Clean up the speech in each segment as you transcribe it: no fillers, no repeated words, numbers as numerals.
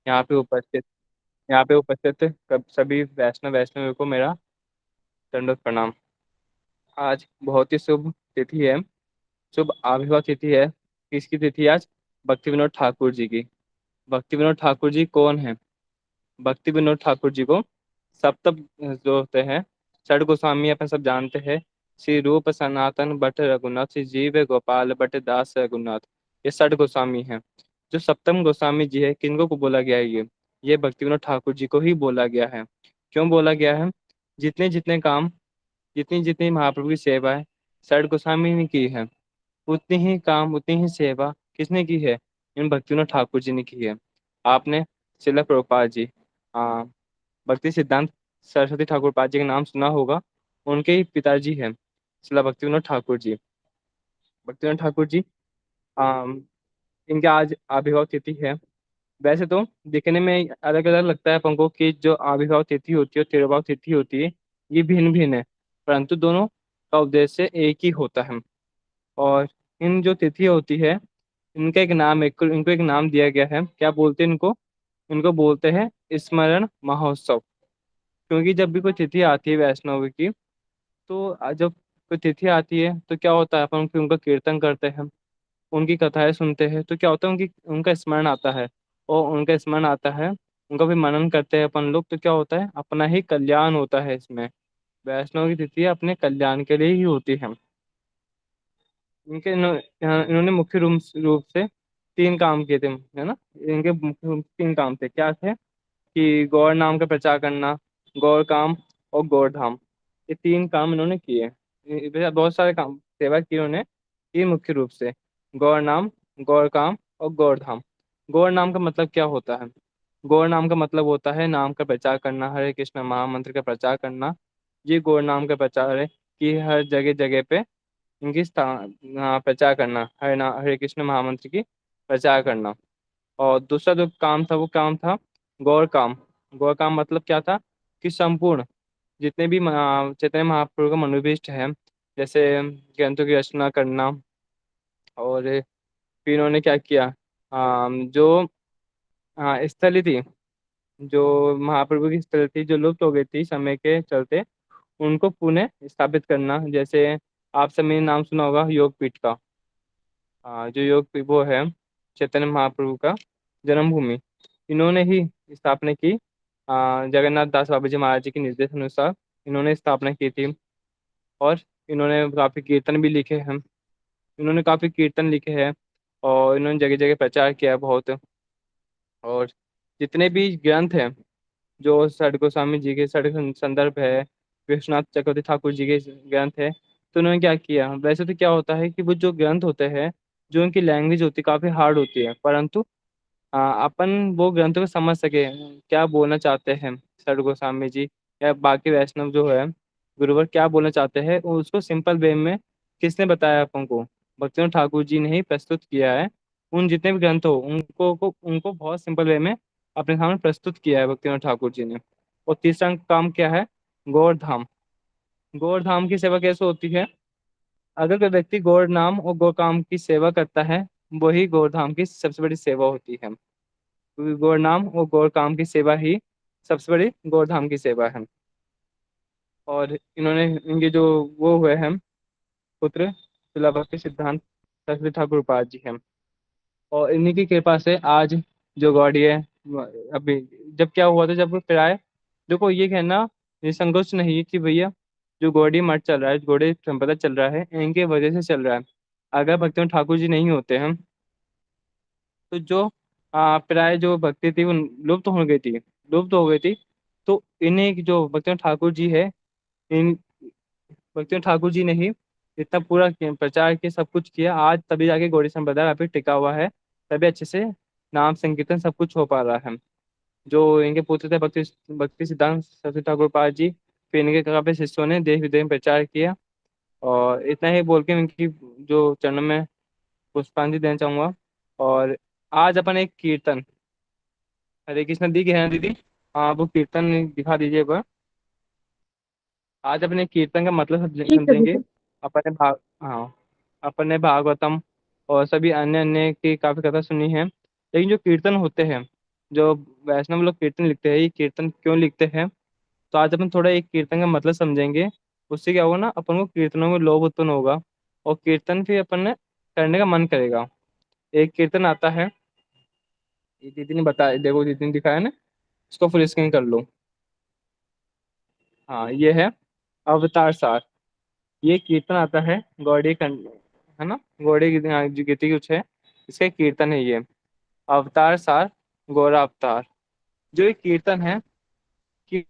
यहाँ पे उपस्थित यहाँ पे उपस्थित सभी वैष्णव वैष्णव को मेरा दंडवत प्रणाम। आज बहुत ही शुभ तिथि है, शुभ आविर्भाव तिथि है। किसकी तिथि है आज? भक्ति विनोद ठाकुर जी की। भक्ति विनोद ठाकुर जी कौन है? भक्ति विनोद ठाकुर जी को सप्त जो होते हैं षड गोस्वामी अपन सब जानते हैं। श्री रूप सनातन भट्ट रघुनाथ, श्री जीव गोपाल भट्ट दास रघुनाथ, ये षड गोस्वामी हैं। जो सप्तम गोस्वामी जी है, किनको को बोला गया है? ये भक्ति विनोद ठाकुर जी को ही बोला गया है। क्यों बोला गया है? जितने जितने काम, जितनी जितनी महाप्रभु की सेवा है षड गोस्वामी ने की है, उतनी ही काम उतनी ही सेवा किसने की है? इन भक्ति विनोद ठाकुर जी ने की है। आपने श्रील प्रभुपाद जी, हाँ, भक्ति सिद्धांत सरस्वती ठाकुर पाद जी का नाम सुना होगा। उनके ही पिताजी हैं श्रील भक्ति विनोद ठाकुर जी। भक्ति विनोद ठाकुर जी, आम, इनके आज आविर्भाव तिथि है। वैसे तो दिखने में अलग अलग लगता है अपन को कि जो आविर्भाव तिथि होती है और तिरुभाव तिथि होती है, ये भिन्न भिन्न है, परंतु दोनों का उद्देश्य एक ही होता है। और इन जो तिथि होती है, इनका एक नाम है, इनको एक नाम दिया गया है। क्या बोलते हैं इनको? इनको बोलते हैं स्मरण महोत्सव। क्योंकि जब भी कोई तिथि आती है वैष्णव की, तो जब कोई तिथि आती है तो क्या होता है, अपन उनका कीर्तन करते हैं, उनकी कथाएं सुनते हैं, तो क्या होता है, उनका स्मरण आता है। और उनका स्मरण आता है, उनका भी मनन करते हैं अपन लोग, तो क्या होता है, अपना ही कल्याण होता है इसमें। वैष्णव की तिथि अपने कल्याण के लिए ही होती है। इन्होंने मुख्य रूप से तीन काम किए थे, है ना। इनके मुख्य रूप से तीन काम थे। क्या थे? कि गौर नाम का प्रचार करना, गौर काम और गौर धाम, ये तीन काम इन्होंने किए। बहुत सारे काम सेवा की इन्होंने, तीन मुख्य रूप से: गौर नाम, गौर काम और गौर धाम। गौर नाम का मतलब क्या होता है? गौर नाम का मतलब होता है नाम का प्रचार करना, हरे कृष्ण महामंत्र का प्रचार करना। ये गौर नाम का प्रचार है कि हर जगह जगह पे इनकी प्रचार करना, हरे कृष्ण महामंत्र की प्रचार करना। और दूसरा जो काम था वो काम था गौर काम। गौर काम मतलब क्या था? कि संपूर्ण जितने भी चैतन्य महाप्रभु का मनोभीष्ट है, जैसे ग्रंथों की रचना करना। और फिर इन्होंने क्या किया, जो स्थली थी, जो महाप्रभु की स्थली थी जो लुप्त हो गई थी समय के चलते, उनको पुनः स्थापित करना। जैसे आप सब ने नाम सुना होगा योगपीठ का। जो वो है चैतन्य महाप्रभु का जन्मभूमि, इन्होंने ही स्थापना की। जगन्नाथ दास बाबा जी महाराज जी के निर्देश अनुसार इन्होंने स्थापना की थी। और इन्होंने काफी कीर्तन भी लिखे हैं। इन्होंने काफी कीर्तन लिखे हैं और इन्होंने जगह जगह प्रचार किया है बहुत। और जितने भी ग्रंथ हैं, जो षड गोस्वामी जी के षड संदर्भ है, विश्वनाथ चक्रवर्ती ठाकुर जी के ग्रंथ है, तो उन्होंने क्या किया, वैसे तो क्या होता है कि वो जो ग्रंथ होते हैं, जो उनकी लैंग्वेज होती है काफी हार्ड होती है, परंतु अपन वो ग्रंथों को समझ सके क्या बोलना चाहते हैं षड गोस्वामी जी या बाकी वैष्णव जो है गुरुवर क्या बोलना चाहते हैं, उसको सिंपल वे में किसने बताया अपन को? भक्तिनाथ ठाकुर जी ने ही प्रस्तुत किया है। उन जितने भी ग्रंथ हो उनको बहुत सिंपल वे में अपने सामने प्रस्तुत किया है भक्तिनाथ ठाकुर जी ने। और तीसरा काम क्या है? गौर धाम। गौर धाम की सेवा कैसे होती है? अगर कोई व्यक्ति गौर नाम और गौर काम की सेवा करता है, वही गौर धाम की सबसे बड़ी सेवा होती है। क्योंकि गौर नाम और गौर काम की सेवा ही सबसे बड़ी गौर धाम की सेवा है। और इन्होंने इनके जो वो हुए हैं पुत्र शिला भक्ति सिद्धांत सरस्वती ठाकुर पाद जी हैं। और इन्हीं की कृपा से आज जो गौड़ी है, अभी जब क्या हुआ था, जब प्राय देखो ये कहना निसंकोच नहीं है कि भैया जो गौड़ी मठ चल रहा है, गौड़ी संप्रदाय चल रहा है, इनके वजह से चल रहा है। अगर भक्तिनाथ ठाकुर जी नहीं होते हैं तो जो प्राय जो भक्ति थी वो लुप्त हो गई थी, लुप्त हो गई थी। तो इन्हें जो भक्तिनाथ ठाकुर जी है, इन भक्तिनाथ ठाकुर जी ने ही इतना पूरा प्रचार किया, सब कुछ किया, आज तभी जाके गौड़ी संप्रदाय अभी टिका हुआ है। तभी अच्छे से नाम संकीर्तन सब कुछ हो पा रहा है। जो इनके पुत्र थे भक्ति भक्ति सिद्धांत सरस्वती ठाकुर पाद जी, फिर इनके काफी शिष्यों ने देश विदेश में प्रचार किया। और इतना ही बोल के इनकी जो चरणों में पुष्पांजलि देना चाहूंगा। और आज अपन एक कीर्तन, हरे कृष्ण दी है दीदी, हाँ वो कीर्तन दिखा दीजिए एक बार। आज अपने कीर्तन का मतलब ठीक है समझेंगे। दीदी। अपने भाग हाँ, अपने भागवतम और सभी अन्य अन्य की काफी कथा सुनी है, लेकिन जो कीर्तन होते हैं जो वैष्णव लोग कीर्तन लिखते हैं, ये कीर्तन क्यों लिखते हैं? तो आज अपन थोड़ा एक कीर्तन का मतलब समझेंगे। उससे क्या होगा ना, अपन को कीर्तनों में लोभ उत्पन्न होगा और कीर्तन फिर अपन ने करने का मन करेगा। एक कीर्तन आता है, ये दीदी ने बताया, देखो दीदी ने दिखाया ना, इसको फुल स्क्रीन कर लो। हाँ, ये है अवतार सार। ये कीर्तन आता है गौड़ी कंठ, है ना, गौड़ी जो गीति कुछ है, इसका एक कीर्तन है ये, अवतार सार, गौरा अवतार। जो ये कीर्तन है कि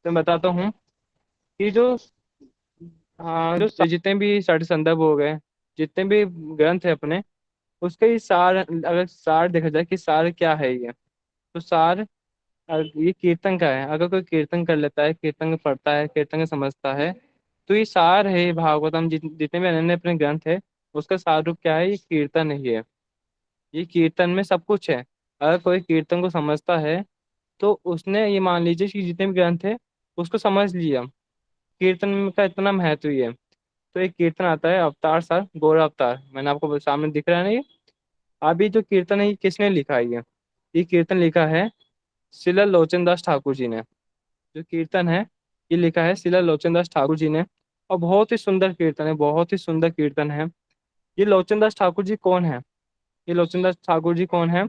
मैं बताता हूँ कि जो, हाँ, जो जितने भी षट संदर्भ हो गए, जितने भी ग्रंथ है अपने, उसका ये सार, अगर सार देखा जाए कि सार क्या है ये, तो सार ये कीर्तन का है। अगर कोई कीर्तन कर लेता है, कीर्तन को पढ़ता है, कीर्तन को समझता है, तो ये सार है भागवतम, जितने भी अन्य अपने ग्रंथ है, उसका सार रूप क्या है? ये कीर्तन ही है। ये कीर्तन में सब कुछ है। अगर कोई कीर्तन को समझता है, तो उसने, ये मान लीजिए कि जितने भी ग्रंथ है उसको समझ लिया। कीर्तन का इतना महत्व ही है। तो एक कीर्तन आता है अवतार सार गौरव अवतार, मैंने आपको सामने दिख रहा है ना ये। अभी जो कीर्तन है ये किसने लिखा है? ये कीर्तन लिखा है शिला लोचन दास ठाकुर जी ने। जो कीर्तन है ये लिखा है शिला लोचन दास ठाकुर जी ने। और बहुत ही सुंदर कीर्तन है, बहुत ही सुंदर कीर्तन है। ये लोचन दास ठाकुर जी कौन है? ये लोचन दास ठाकुर जी कौन है?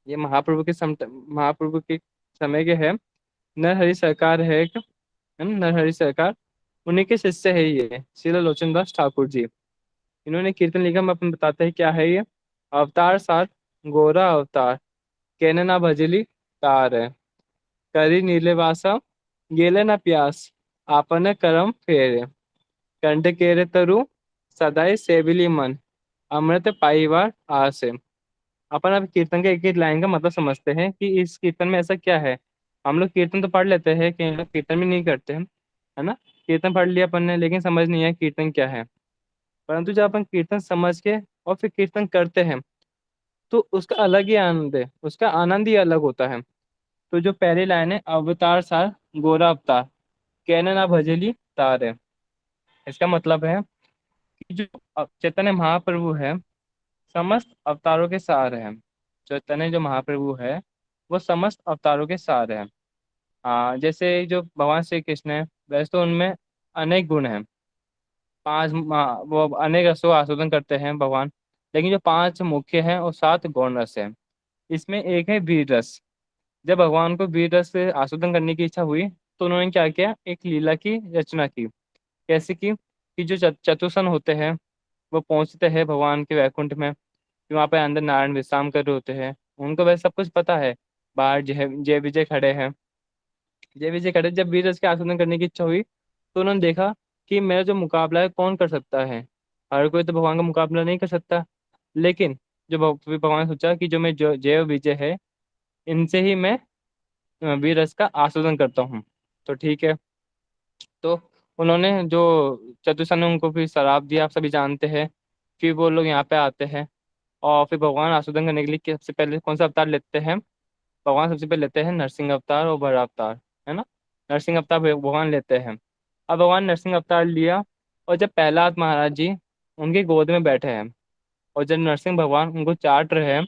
ये महाप्रभु के समय के है। नरहरि सरकार है एक, है ना, नरहरि सरकार, उन्हीं के शिष्य है ये शिला लोचन दास ठाकुर जी। इन्होंने कीर्तन लिखा, मैं अपन बताते हैं क्या है ये। अवतार सार गोरा अवतार, कहने ना भजली तार है, करी नीले वासा गेले ना प्यास, आपन करम फेरे, कंठ केरे तरु सदाई सेविली मन, अमृत पाईवार आसे। अपन अब कीर्तन के एक एक लाइन का मतलब समझते हैं कि इस कीर्तन में ऐसा क्या है। हम लोग कीर्तन तो पढ़ लेते हैं, कि लोग कीर्तन भी नहीं करते हैं, है ना। कीर्तन पढ़ लिया अपन ने, लेकिन समझ नहीं आया कीर्तन क्या है। परंतु जब अपन कीर्तन समझ के और फिर कीर्तन करते हैं, तो उसका अलग ही आनंद है, उसका आनंद ही अलग होता है। तो जो पहली लाइन है, अवतार सार गोरा अवतार, कहने ना भजली तार है, इसका मतलब है कि जो चैतन्य महाप्रभु है, समस्त अवतारों के सार है। चैतन्य जो महाप्रभु है, वो समस्त अवतारों के सार है। हाँ, जैसे जो भगवान श्री कृष्ण है, वैसे तो उनमें अनेक गुण हैं। वो अनेक रसों का आस्वादन करते हैं भगवान, लेकिन जो पांच मुख्य हैं और सात गौण रस है। इसमें एक है वीर रस। जब भगवान को वीर रस से आस्वादन करने की इच्छा हुई, तो उन्होंने क्या किया, एक लीला की रचना की। कैसे की? कि जो चतुसन होते हैं, वो पहुंचते हैं भगवान के वैकुंठ में, फिर वहाँ पे अंदर नारायण विश्राम कर रहे होते हैं। उनको वैसे सब कुछ पता है। बाहर जय जय विजय खड़े हैं। जय विजय खड़े, जब वीर रस के आस्वादन करने की इच्छा हुई, तो उन्होंने देखा कि मेरा जो मुकाबला है कौन कर सकता है। हर कोई तो भगवान का मुकाबला नहीं कर सकता। लेकिन जो फिर भगवान ने सोचा कि जो मैं जय विजय है, इनसे ही मैं वीर रस का आस्वादन करता हूँ। तो ठीक है। तो उन्होंने जो चतुसन ने उनको फिर शराब दिया, आप सभी जानते हैं। फिर वो लोग यहाँ पे आते हैं, और फिर भगवान आस्वादन करने के लिए सबसे पहले कौन सा अवतार लेते हैं? भगवान सबसे पहले लेते हैं नरसिंह अवतार और बड़ा अवतार, है ना। नरसिंह अवतार भगवान लेते हैं। अब भगवान नरसिंह अवतार लिया, और जब प्रहलाद महाराज जी उनकी गोद में बैठे हैं, और जब नरसिंह भगवान उनको चाट रहे हैं,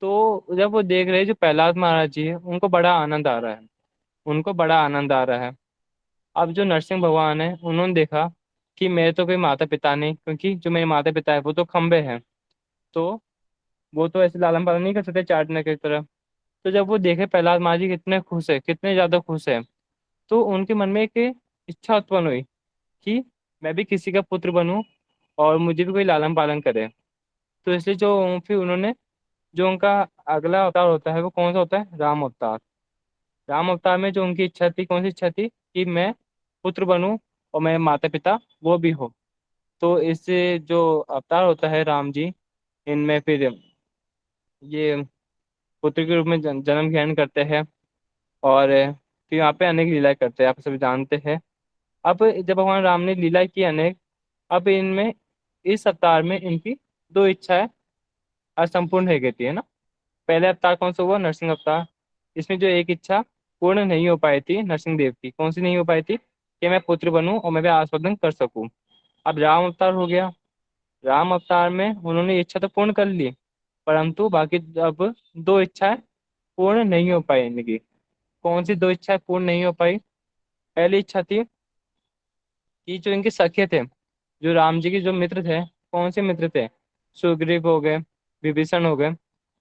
तो जब वो देख रहे हैं जो प्रहलाद महाराज जी है, उनको बड़ा आनंद आ रहा है। उनको बड़ा आनंद आ रहा है। अब जो नरसिंह भगवान है, उन्होंने देखा कि मेरे तो कोई माता पिता नहीं, क्योंकि जो मेरे माता पिता है वो तो खंबे हैं। तो वो तो ऐसे लालन पालन नहीं कर सकते चाटने की तरह। तो जब वो देखे प्रहलाद महाराज जी कितने खुश है, कितने ज्यादा खुश है, तो उनके मन में एक इच्छा उत्पन्न हुई कि मैं भी किसी का पुत्र बनूं, और मुझे भी कोई लालन पालन करे। तो इसलिए जो फिर उन्होंने, जो उनका अगला अवतार होता है वो कौन सा होता है? राम अवतार। राम अवतार में जो उनकी इच्छा थी, कौन सी इच्छा थी? कि मैं पुत्र बनूं, और मेरे माता पिता वो भी हो। तो इससे जो अवतार होता है राम जी, इनमें फिर ये पुत्र के रूप में जन्म ग्रहण करते हैं, और फिर यहाँ पे अनेक लीलाएं करते हैं, आप सभी जानते हैं। अब जब भगवान राम ने लीला की अनेक, अब इनमें, इस अवतार में इनकी दो इच्छाएं असंपूर्ण रह गई थी, है ना। पहले अवतार कौन सा हुआ? नरसिंह अवतार। इसमें जो एक इच्छा पूर्ण नहीं हो पाई थी नरसिंह देव की, कौन सी नहीं हो पाई थी? कि मैं पुत्र बनूं और मैं भी आस्वादन कर सकूं। अब राम अवतार हो गया, राम अवतार में उन्होंने इच्छा तो पूर्ण कर ली, परंतु बाकी अब दो इच्छाएं पूर्ण नहीं हो पाई इनकी। कौन सी दो इच्छाएं पूर्ण नहीं हो पाई? पहली इच्छा थी कि जो इनके सखे थे, जो राम जी के जो मित्र थे, कौन से मित्र थे? सुग्रीव हो गए, विभीषण हो गए,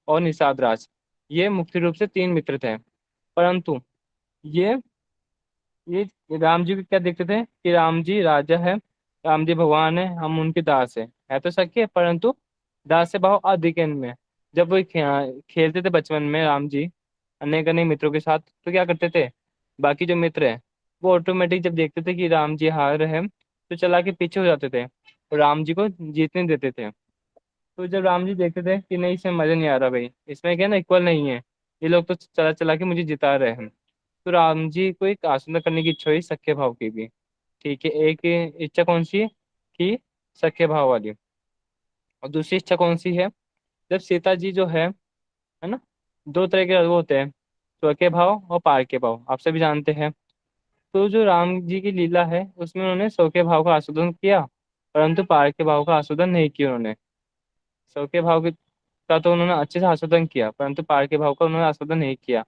और निषाद राज। ये मुख्य रूप से तीन मित्र थे। परंतु ये ये राम जी को क्या देखते थे कि राम जी राजा है, राम जी भगवान है, हम उनके दास है तो सखे, परंतु दास भाव अधिक है इनमें। जब वो खेलते थे बचपन में राम जी अनेक अनेक मित्रों के साथ, तो क्या करते थे, बाकी जो मित्र है वो ऑटोमेटिक जब देखते थे कि राम जी हार रहे हैं, तो चला के पीछे हो जाते थे और राम जी को जीतने देते थे। तो जब राम जी देखते थे कि नहीं, इसमें मजा नहीं आ रहा भाई, इसमें क्या है ना, इक्वल नहीं है, ये लोग तो चला चला के मुझे जिता रहे हैं, तो राम जी को एक आसुदा करने की इच्छा हुई सख्य भाव की भी। ठीक है, एक इच्छा कौन सी है कि सख्य भाव वाली, और दूसरी इच्छा कौन सी है, जब सीता जी जो है ना, दो तरह के वो होते हैं, स्वके भाव और पार के भाव, आप सभी जानते हैं। तो जो राम जी की लीला है उसमें उन्होंने स्वके भाव का आस्वादन किया, परंतु पार के भाव का आस्वादन नहीं किया उन्होंने। स्वके भाव का तो उन्होंने अच्छे से आस्वादन किया, परंतु पार के भाव का उन्होंने आस्वादन नहीं किया,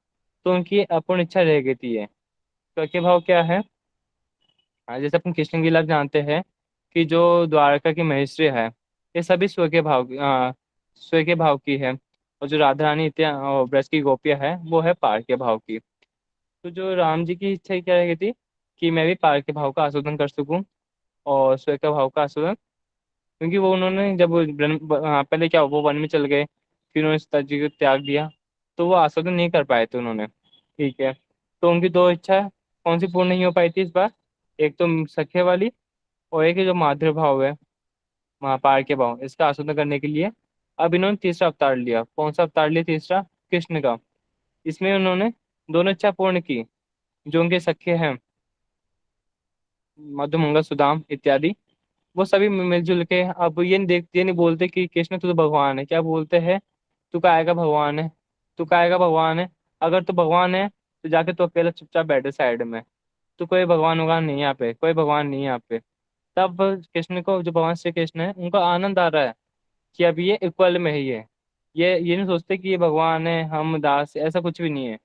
तो उनकी अपूर्ण इच्छा रह गई थी ये। स्वके भाव क्या है? जैसे अपन कृष्ण की लीला जानते हैं कि जो द्वारका की महेश्वरी है, ये सभी स्व के भाव की है, और जो राधा रानी इत्या और ब्रज की गोपियां है वो है पार के भाव की। तो जो राम जी की इच्छा क्या रही थी कि मैं भी पार के भाव का आस्वादन कर सकूं और स्व के भाव का आस्वादन, क्योंकि वो उन्होंने जब पहले क्या वो वन में चल गए, फिर उन्होंने सीता जी को त्याग दिया, तो वो आस्वादन नहीं कर पाए थे उन्होंने। ठीक है, तो उनकी दो इच्छा कौन सी पूर्ण नहीं हो पाई थी इस बार? एक तो सखे वाली, और एक है जो माधुर्य भाव है, महापार के भाव, इसका आस्वादन करने के लिए अब इन्होंने तीसरा अवतार लिया। कौन सा अवतार लिया तीसरा? कृष्ण का। इसमें उन्होंने दोनों इच्छा पूर्ण की, जो उनके सखे हैं मधुमंगल सुदाम इत्यादि, वो सभी मिलजुल के अब ये नहीं बोलते कि कृष्ण तू तो भगवान है, क्या बोलते हैं, तू काहे का भगवान है, तू काहे का भगवान है, अगर तू भगवान है तो जाके तू अकेला चुपचाप बैठे साइड में, तो कोई भगवान वगवान नहीं है यहाँ पे, कोई भगवान नहीं है यहाँ पे। तब कृष्ण को, जो भगवान श्री कृष्ण है, उनको आनंद आ रहा है कि अब ये इक्वल में ही है। ये नहीं सोचते कि ये भगवान है हम दास है, ऐसा कुछ भी नहीं है,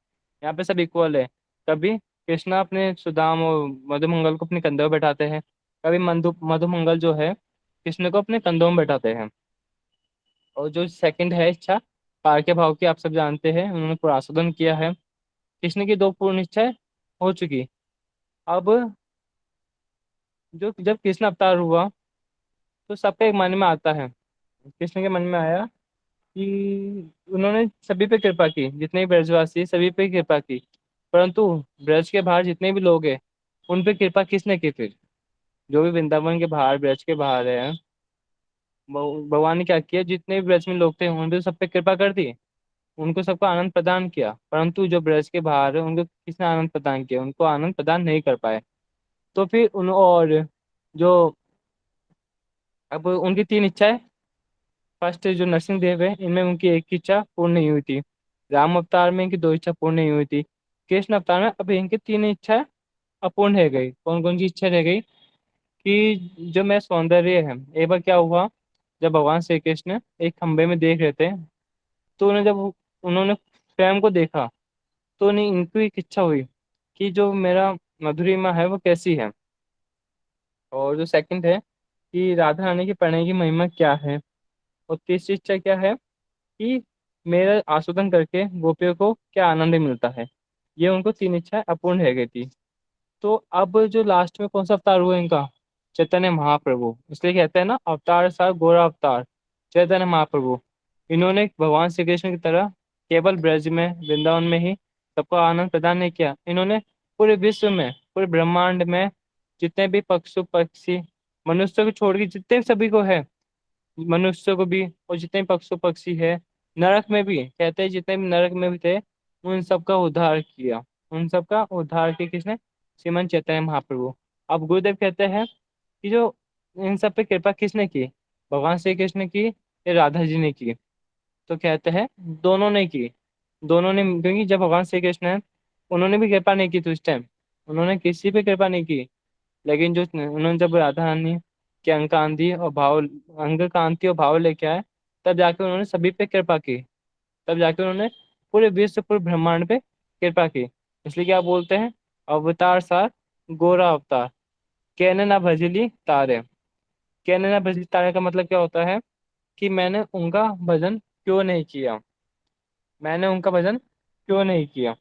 यहाँ पे सब इक्वल है। कभी कृष्णा अपने सुदाम और मधुमंगल को अपने कंधों में बैठाते हैं, कभी मधुमंगल जो है कृष्ण को अपने कंधों में बैठाते हैं। और जो सेकंड है इच्छा पार के भाव की, आप सब जानते हैं, उन्होंने पुरास्वादन किया है। कृष्ण की दो पूर्ण इच्छाएं हो चुकी। अब जो जब कृष्ण अवतार हुआ, तो सबके एक मन में आता है, कृष्ण के मन में आया कि उन्होंने सभी पे कृपा की, जितने भी ब्रजवासी सभी पे कृपा की, परंतु ब्रज के बाहर जितने भी लोग हैं उन पे कृपा किसने की फिर? जो भी वृंदावन के बाहर, ब्रज के बाहर है, भगवान ने क्या किया, जितने भी ब्रज में लोग थे उन पे सब पे कृपा कर दी, उनको सबको आनंद प्रदान किया, परंतु जो ब्रज के बाहर है उनको किसने आनंद प्रदान किया? उनको आनंद प्रदान नहीं कर पाए। तो फिर उन और जो अब उनकी तीन इच्छाएं, फर्स्ट जो नरसिंह देव है, इनमें उनकी एक की इच्छा पूर्ण नहीं हुई थी, राम अवतार में इनकी दो इच्छा पूर्ण नहीं हुई थी, कृष्ण अवतार में अब इनकी तीन इच्छाएं अपूर्ण रह गई। कौन कौन सी इच्छा रह गई? कि जो मैं सौंदर्य है, एक बार क्या हुआ, जब भगवान श्री कृष्ण एक खंबे में देख रहे थे, तो उन्हें जब उन्होंने स्वयं को देखा, तो उन्हें इनको एक इच्छा हुई कि जो मेरा मधुरिमा है वो कैसी है। और जो सेकंड है कि राधा रानी के प्रणय की महिमा क्या है। और तीसरी इच्छा क्या है कि मेरा आस्वादन करके गोपियों को क्या आनंद मिलता है। ये उनको तीन इच्छाएं अपूर्ण रह गई थी। तो अब जो लास्ट में कौन सा अवतार हुआ इनका? चैतन्य महाप्रभु। इसलिए कहते हैं ना, अवतार सार गोरा अवतार चैतन्य महाप्रभु। इन्होंने भगवान श्री कृष्ण की तरह केवल ब्रज में, वृंदावन में ही सबको आनंद प्रदान नहीं किया, इन्होंने पूरे विश्व में, पूरे ब्रह्मांड में जितने भी पशु पक्षी, मनुष्य को छोड़ के जितने सभी को है, मनुष्य को भी, और जितने भी पशु पक्षी है, नरक में भी कहते हैं, जितने भी नरक में भी थे, उन सबका उद्धार किया। उन सबका उद्धार किया किसने? श्रीमन चैतन्य महाप्रभु। अब गुरुदेव कहते हैं कि जो इन सब पे कृपा किसने की, भगवान श्री कृष्ण की या राधा जी ने की? तो कहते हैं दोनों ने की। दोनों ने, क्योंकि जब भगवान श्री कृष्ण है, उन्होंने भी कृपा नहीं की थी उस टाइम, उन्होंने किसी पे कृपा नहीं की। लेकिन जो उन्होंने जब राधा रानी कि अंग कांति और भाव लेके आए, तब जाकर उन्होंने सभी पे कृपा की, तब जाकर उन्होंने पूरे विश्व पूरे ब्रह्मांड पे कृपा की। इसलिए क्या बोलते हैं, अवतार सार गोरा अवतार, कहने ना भजली तारे। कहने ना भजली तारे का मतलब क्या होता है कि मैंने उनका भजन क्यों नहीं किया, मैंने उनका भजन क्यों नहीं किया।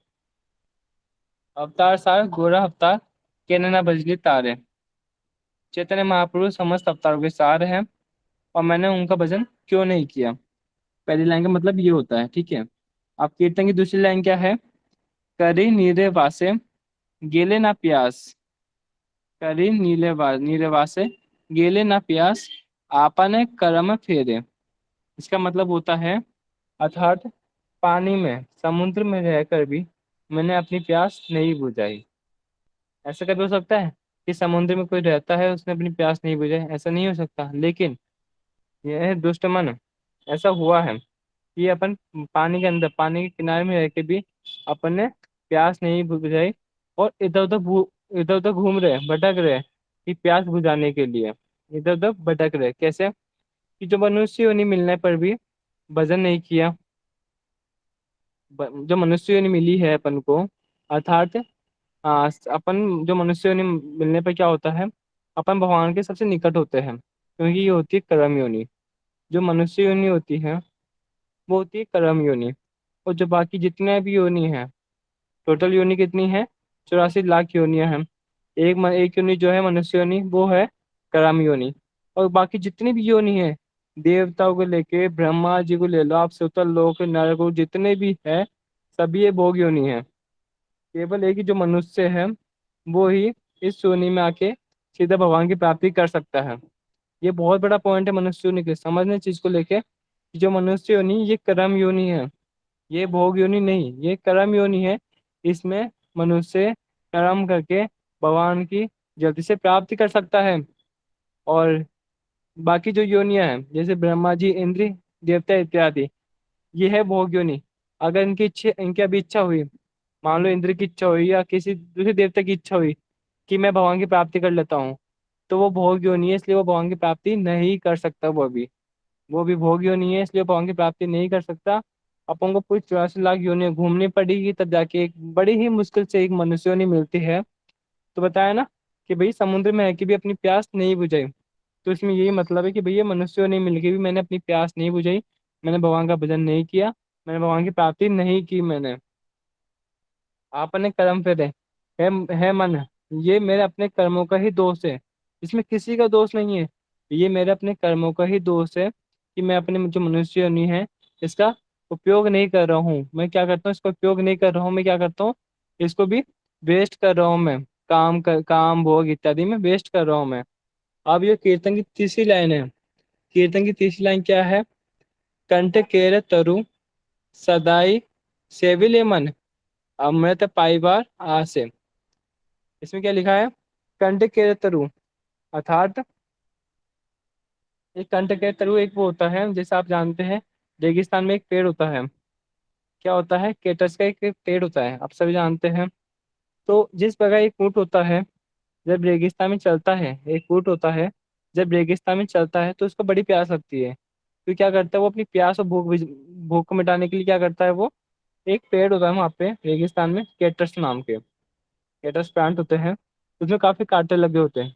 अवतार सार गोरा अवतार, कहने ना भजली तारे, चैतन्य महाप्रभु समस्त अवतारों के सार हैं, और मैंने उनका भजन क्यों नहीं किया। पहली लाइन का मतलब ये होता है, ठीक है। अब कीर्तन की दूसरी लाइन क्या है, करी नीरे वासे गेले ना प्यास, करी नीले वासे गेले ना प्यास, आपने कर्म फेरे। इसका मतलब होता है, अर्थात पानी में समुद्र में रहकर भी मैंने अपनी प्यास नहीं बुझाई। ऐसा कभी हो सकता है कि समुद्र में कोई रहता है उसने अपनी प्यास नहीं बुझाई? ऐसा नहीं हो सकता। लेकिन यह दुष्ट मन, ऐसा हुआ है कि अपन पानी के अंदर, पानी के किनारे में रह के भी अपन ने प्यास नहीं बुझाई, और इधर उधर घूम रहे, भटक रहे कि प्यास बुझाने के लिए, इधर उधर भटक रहे। कैसे कि जो मनुष्य योनि मिलने पर भी भजन नहीं किया, जो मनुष्य योनि मिली है अपन को, अर्थात अपन जो मनुष्य योनि मिलने पर क्या होता है, अपन भगवान के सबसे निकट होते हैं, क्योंकि ये होती है कर्म योनि। जो मनुष्य योनि होती है वो होती है कर्म योनि। और जो बाकी जितने भी योनि हैं, टोटल योनि कितनी है, 84 लाख योनियां हैं। एक योनि जो है मनुष्य योनि, वो है कर्म योनि। और बाकी जितनी भी योनि है, देवताओं को लेके ब्रह्मा जी को ले लो आप, सुतल लोक नरक जितने भी है, सभी ये भोग योनि है। केवल एक ही जो मनुष्य है, वो ही इस योनि में आके सीधा भगवान की प्राप्ति कर सकता है। ये बहुत बड़ा पॉइंट है मनुष्य योनि के समझने चीज को लेके, कि जो मनुष्य योनि ये कर्म योनि है, ये भोग योनि नहीं, ये कर्म योनि है। इसमें मनुष्य कर्म करके भगवान की जल्दी से प्राप्ति कर सकता है। और बाकी जो योनियां हैं, जैसे ब्रह्मा जी, इंद्र, देवता इत्यादि, ये है भोग योनि। अगर इनकी अभी इच्छा हुई, मान लो इंद्र की इच्छा हुई या किसी दूसरे देवता की इच्छा हुई कि मैं भगवान की प्राप्ति कर लेता हूँ, तो वो भोग योनि है, इसलिए वो भगवान की प्राप्ति नहीं कर सकता। वो भी भोग योनि है, इसलिए भगवान की प्राप्ति नहीं कर सकता। अपन को पूरी 84 लाख योनि घूमनी पड़ेगी, तब जाके एक बड़ी ही मुश्किल से एक मनुष्य योनि मिलती है। तो बताया ना कि भाई समुद्र में है कि भी अपनी प्यास नहीं बुझाई, तो इसमें यही मतलब है कि भैया मनुष्य नहीं मिल के भी मैंने अपनी प्यास नहीं बुझाई, मैंने भगवान का भजन नहीं किया, मैंने भगवान की प्राप्ति नहीं की मैंने। आपने कर्म फेरे, है मन, ये मेरे अपने कर्मों का ही दोष है, इसमें किसी का दोष नहीं है। ये मेरे अपने कर्मों का ही दोष है कि मैं अपने जो मनुष्य योनि है, इसका उपयोग नहीं कर रहा हूँ। मैं क्या करता हूँ, इसका उपयोग नहीं कर रहा हूँ, मैं क्या करता हूँ, इसको भी वेस्ट कर रहा हूँ मैं, काम भोग इत्यादि में वेस्ट कर रहा हूँ मैं। अब ये कीर्तन की तीसरी लाइन है। कीर्तन की तीसरी लाइन क्या है, कंठ केर तरु सदाई सेविले मन, अमृत पाइबार आसे। इसमें क्या लिखा है, कंठ केर तरु, अर्थात एक कंठ केर तरु एक वो होता है, जैसे आप जानते हैं रेगिस्तान में एक पेड़ होता है। क्या होता है, केटस का एक पेड़ होता है, आप सभी जानते हैं। तो जिस प्रकार एक ऊंट होता है, जब रेगिस्तान में चलता है, एक ऊंट होता है, जब रेगिस्तान में चलता है तो उसको बड़ी प्यास लगती है। तो क्या करता है वो अपनी प्यास और भूख को मिटाने के लिए क्या करता है वो, एक पेड़ होता है वहाँ पे रेगिस्तान में, केटस नाम के केटस प्लांट होते हैं, उसमें काफी कांटे लगे होते हैं।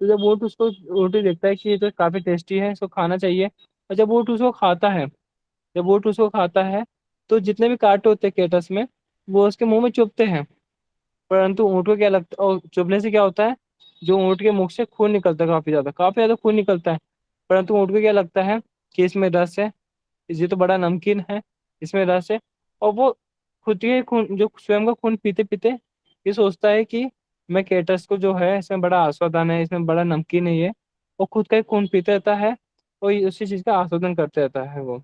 तो जब ऊँट उसको ऊँट देखता है कि ये तो काफी टेस्टी है, इसको खाना चाहिए, और जब ऊँट उसको खाता है, जब ऊँट उसको खाता है, तो जितने भी कांटे होते हैं केटस में, वो उसके मुंह में चुभते हैं। परंतु ऊँट को क्या लगता है, और चुभने से क्या होता है, जो ऊँट के मुख से खून निकलता है, काफी ज्यादा खून निकलता है। परंतु ऊँट को क्या लगता है कि इसमें रस है, ये तो बड़ा नमकीन है, इसमें रस है। और वो खुद के खून, जो स्वयं का खून पीते पीते ये सोचता है कि मैं केटस को जो है इसमें बड़ा आस्वादन है, इसमें बड़ा नमकीन है ये, वो खुद का ही खून पीते रहता है, और उसी चीज का आस्वादन करते रहता है वो।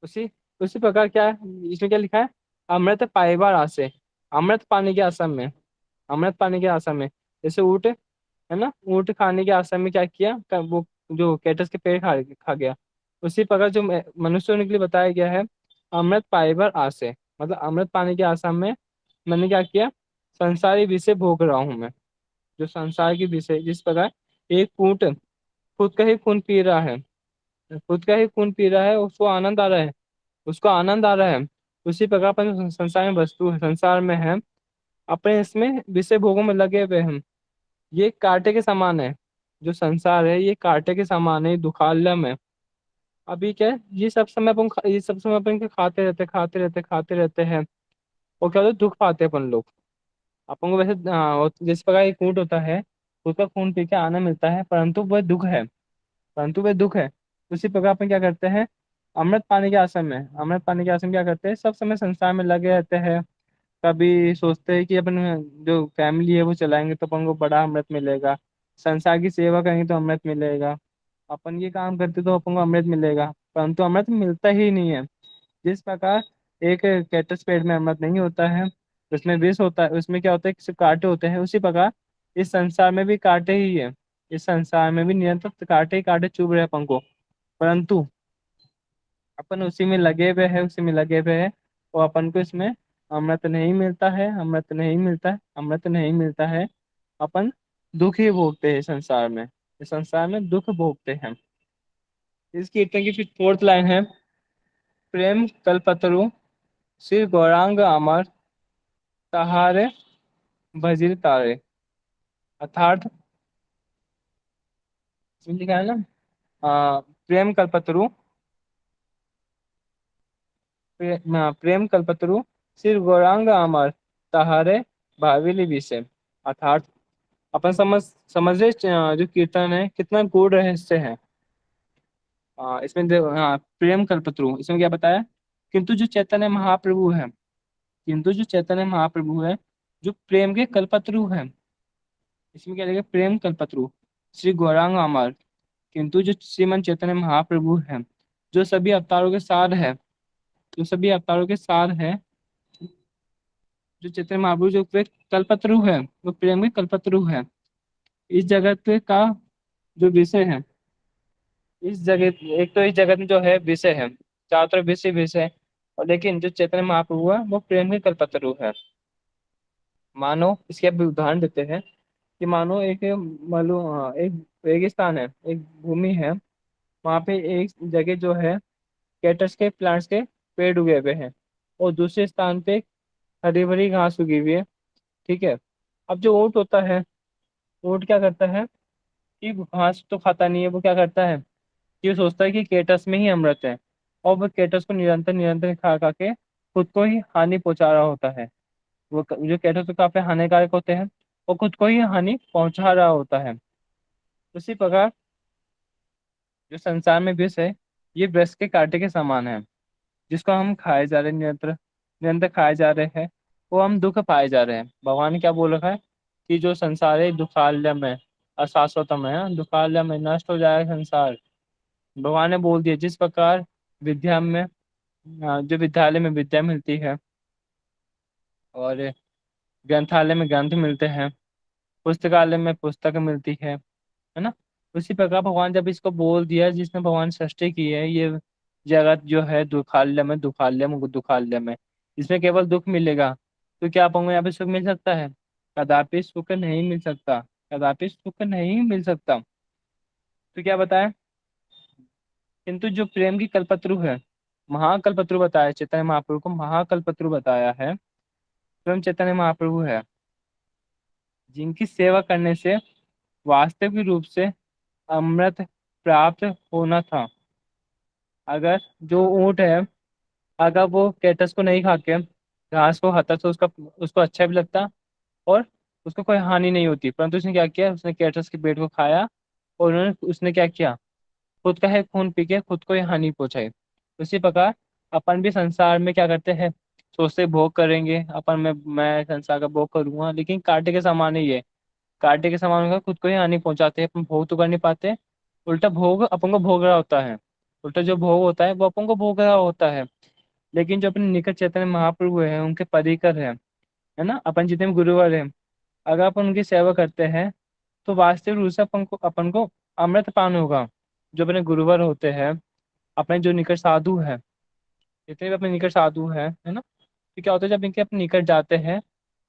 उसी उसी प्रकार क्या है, इसमें क्या लिखा है, अमृत पाइबार आसे, अमृत पाने के आसाम में, अमृत पाने के आसाम में, जैसे ऊँट है ना, ऊँट खाने के आसाम में क्या किया, वो जो कैटस के पेड़ खा गया, उसी प्रकार जो मनुष्यों के लिए बताया गया है, अमृत पाइबर आसे, मतलब अमृत पाने के आसाम में मैंने क्या किया, संसारी विषय भोग रहा हूँ मैं, जो संसार की विषय, जिस प्रकार एक ऊंट खुद का ही खून पी रहा है, खुद का ही खून पी रहा है, उसको आनंद आ रहा है, उसको आनंद आ रहा है। उसी प्रकार अपन संसार में वस्तु है, संसार में है, अपने इसमें विषय भोगों में लगे हुए हम। ये कांटे के समान है, जो संसार है ये कांटे के समान है, ये दुखालय है। अभी क्या है, ये सब समय ये सब समय अपन के खाते रहते खाते रहते खाते रहते हैं, और क्या होता है, दुख पाते हैं अपन लोग। अपन को वैसे जिस प्रकार एक ऊंट होता है, उसका खून पी के आनंद मिलता है, परंतु वह दुख है, परंतु वह दुख है। उसी प्रकार अपन क्या करते हैं, अमृत पाने के आश्रम में, अमृत पाने के आश्रम क्या करते हैं, सब समय संसार में लगे रहते हैं। कभी सोचते हैं कि अपन जो फैमिली है वो चलाएंगे तो अपन को बड़ा अमृत मिलेगा, संसार की सेवा करेंगे तो अमृत मिलेगा, अपन ये काम करते तो अपन को अमृत मिलेगा, परंतु अमृत मिलता ही नहीं है। जिस प्रकार एक कैक्टस पेड़ में अमृत नहीं होता है, उसमें विष होता है, उसमें क्या होता है, सिर्फ कांटे होते हैं, उसी प्रकार इस संसार में भी कांटे ही है। इस संसार में भी निरंतर कांटे ही कांटे चुभ रहे हैं अपन को, परंतु अपन उसी में लगे हुए हैं, उसी में लगे हुए हैं, और अपन को इसमें अमृत नहीं मिलता है, अमृत नहीं मिलता है, अमृत नहीं मिलता है। अपन दुख ही भोगते हैं संसार में, इस संसार में दुख भोगते हैं। इस कीर्तन की फिर फोर्थ लाइन है, प्रेम कल्पतरु श्री गौरांग अमर तहारे भजिर तारे। अर्थात इसमें लिखा है ना, प्रेम कल्पतरु, प्रेम कल्पतरु श्री गौरांग अमर तहारे भाविली विषय। अर्थात अपन समझ रहे जो कीर्तन है कितना गूढ़ रहस्य है। इसमें प्रेम कल्पतरु, इसमें क्या बताया, किंतु जो चैतन्य महाप्रभु है, किंतु जो चैतन्य महाप्रभु है, जो प्रेम के कल्पतरु है, इसमें क्या लिखा, प्रेम कल्पतरु श्री गौरांग अमर, किंतु जो श्रीमन चैतन्य महाप्रभु है, जो सभी अवतारों के सार है, जो सभी अवतारों के सार है, जो चैतन्य महाप्रभु जो वे कल्पतरु है, वो प्रेम के कल्पतरु है। इस जगत का जो विषय है, इस जगत, एक तो इस जगत में जो है विषय है, चारों तरफ विषय विषय है, और लेकिन जो चैतन्य महाप्रभु है वो प्रेम के कल्पतरु है। मानो इसके अब उदाहरण देते हैं, कि मानो एक मानो एक रेगिस्तान है, एक भूमि है, वहां पे एक जगह जो है कैक्टस के प्लांट्स के पेड़ उगे हुए हैं, और दूसरे स्थान पे हरी भरी घास उगी हुई है। ठीक है। अब जो ऊंट होता है, ऊंट क्या करता है कि घास तो खाता नहीं है, वो क्या करता है कि वो सोचता है कि कैक्टस में ही अमृत है, और वो कैक्टस को निरंतर निरंतर खा खा के खुद को ही हानि पहुंचा रहा होता है। जो कैक्टस तो काफी हानिकारक होते हैं, वो खुद को ही हानि पहुंचा रहा होता है। उसी प्रकार जो संसार में विष है, ये वृक्ष के कांटे के समान है, जिसको हम खाए जा रहे हैं, निरंतर निरंतर खाए जा रहे हैं, वो हम दुख पाए जा रहे हैं। भगवान ने क्या बोल रखा है कि जो संसार है दुखालयम है, अशाश्वतम है, दुखालयम है, नष्ट हो जाएगा संसार। भगवान ने बोल दिया, जिस प्रकार विद्या में जो विद्यालय में विद्या मिलती है, और ग्रंथालय में ग्रंथ मिलते हैं, पुस्तकालय में पुस्तक मिलती है ना, उसी प्रकार भगवान जब इसको बोल दिया, जिसने भगवान सृष्टि की है, ये जगत जो है दुखालय में, दुखालय में, दुखालय में, इसमें केवल दुख मिलेगा, तो क्या आप हमको यहाँ पे सुख मिल सकता है? कदापि सुख नहीं मिल सकता, कदापि सुख नहीं मिल सकता। तो क्या बताया, किंतु जो प्रेम की कल्पत्रु है, महाकल्पत्रु बताया, चैतन्य महाप्रभु को महाकल्पत्रु बताया है, स्वयं चैतन्य महाप्रभु है, जिनकी सेवा करने से वास्तविक रूप से अमृत प्राप्त होना था। अगर जो ऊंट है, अगर वो कैटस को नहीं खा के घास को खाता तो उसका उसको अच्छा भी लगता, और उसको कोई हानि नहीं होती, परंतु उसने क्या किया, उसने कैटस के पेट को खाया, और उसने क्या किया, खुद का है खून पी के खुद को ही हानि पहुंचाई। उसी प्रकार अपन भी संसार में क्या करते हैं, सोचते भोग करेंगे अपन, मैं संसार का भोग करूंगा, लेकिन कांटे के समान ही है, कांटे के समान का खुद को ही हानि पहुंचाते हैं, अपन भोग तो कर नहीं पाते, उल्टा भोग अपन को भोग रहा होता है, उल्टा जो भोग होता है वो अपन को भोग रहा होता है। लेकिन जो अपने निकट चैतन्य महाप्रभु है, उनके परिकर है ना, अपन जितने भी गुरुवर हैं, अगर अपन उनकी सेवा करते हैं, तो वास्तविक रूप से अपन को अमृत पान होगा। जो अपने गुरुवर होते हैं, अपने जो निकट साधु है, जितने भी अपने निकट साधु है ना, तो क्या होता है, जब इनके अपने निकट जाते हैं,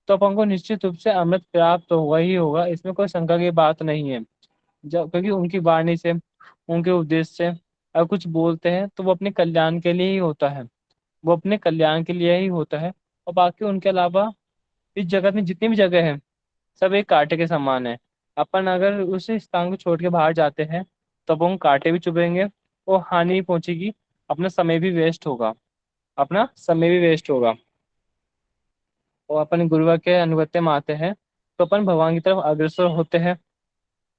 तो अपन को निश्चित रूप से अमृत प्राप्त होगा ही होगा, इसमें कोई शंका की बात नहीं है। जब क्योंकि उनकी वाणी से, उनके उपदेश से अगर कुछ बोलते हैं तो वो अपने कल्याण के लिए ही होता है, वो अपने कल्याण के लिए ही होता है। और बाकी उनके अलावा इस जगत में जितनी भी जगह है सब एक कांटे के समान है। अपन अगर उस स्थान को छोड़ के बाहर जाते हैं तो हम कांटे भी चुभेंगे और हानि भी पहुंचेगी, अपना समय भी वेस्ट होगा, अपना समय भी वेस्ट होगा। और अपन गुरुवर के अनुगत्य में आते हैं तो अपन भगवान की तरफ अग्रसर होते हैं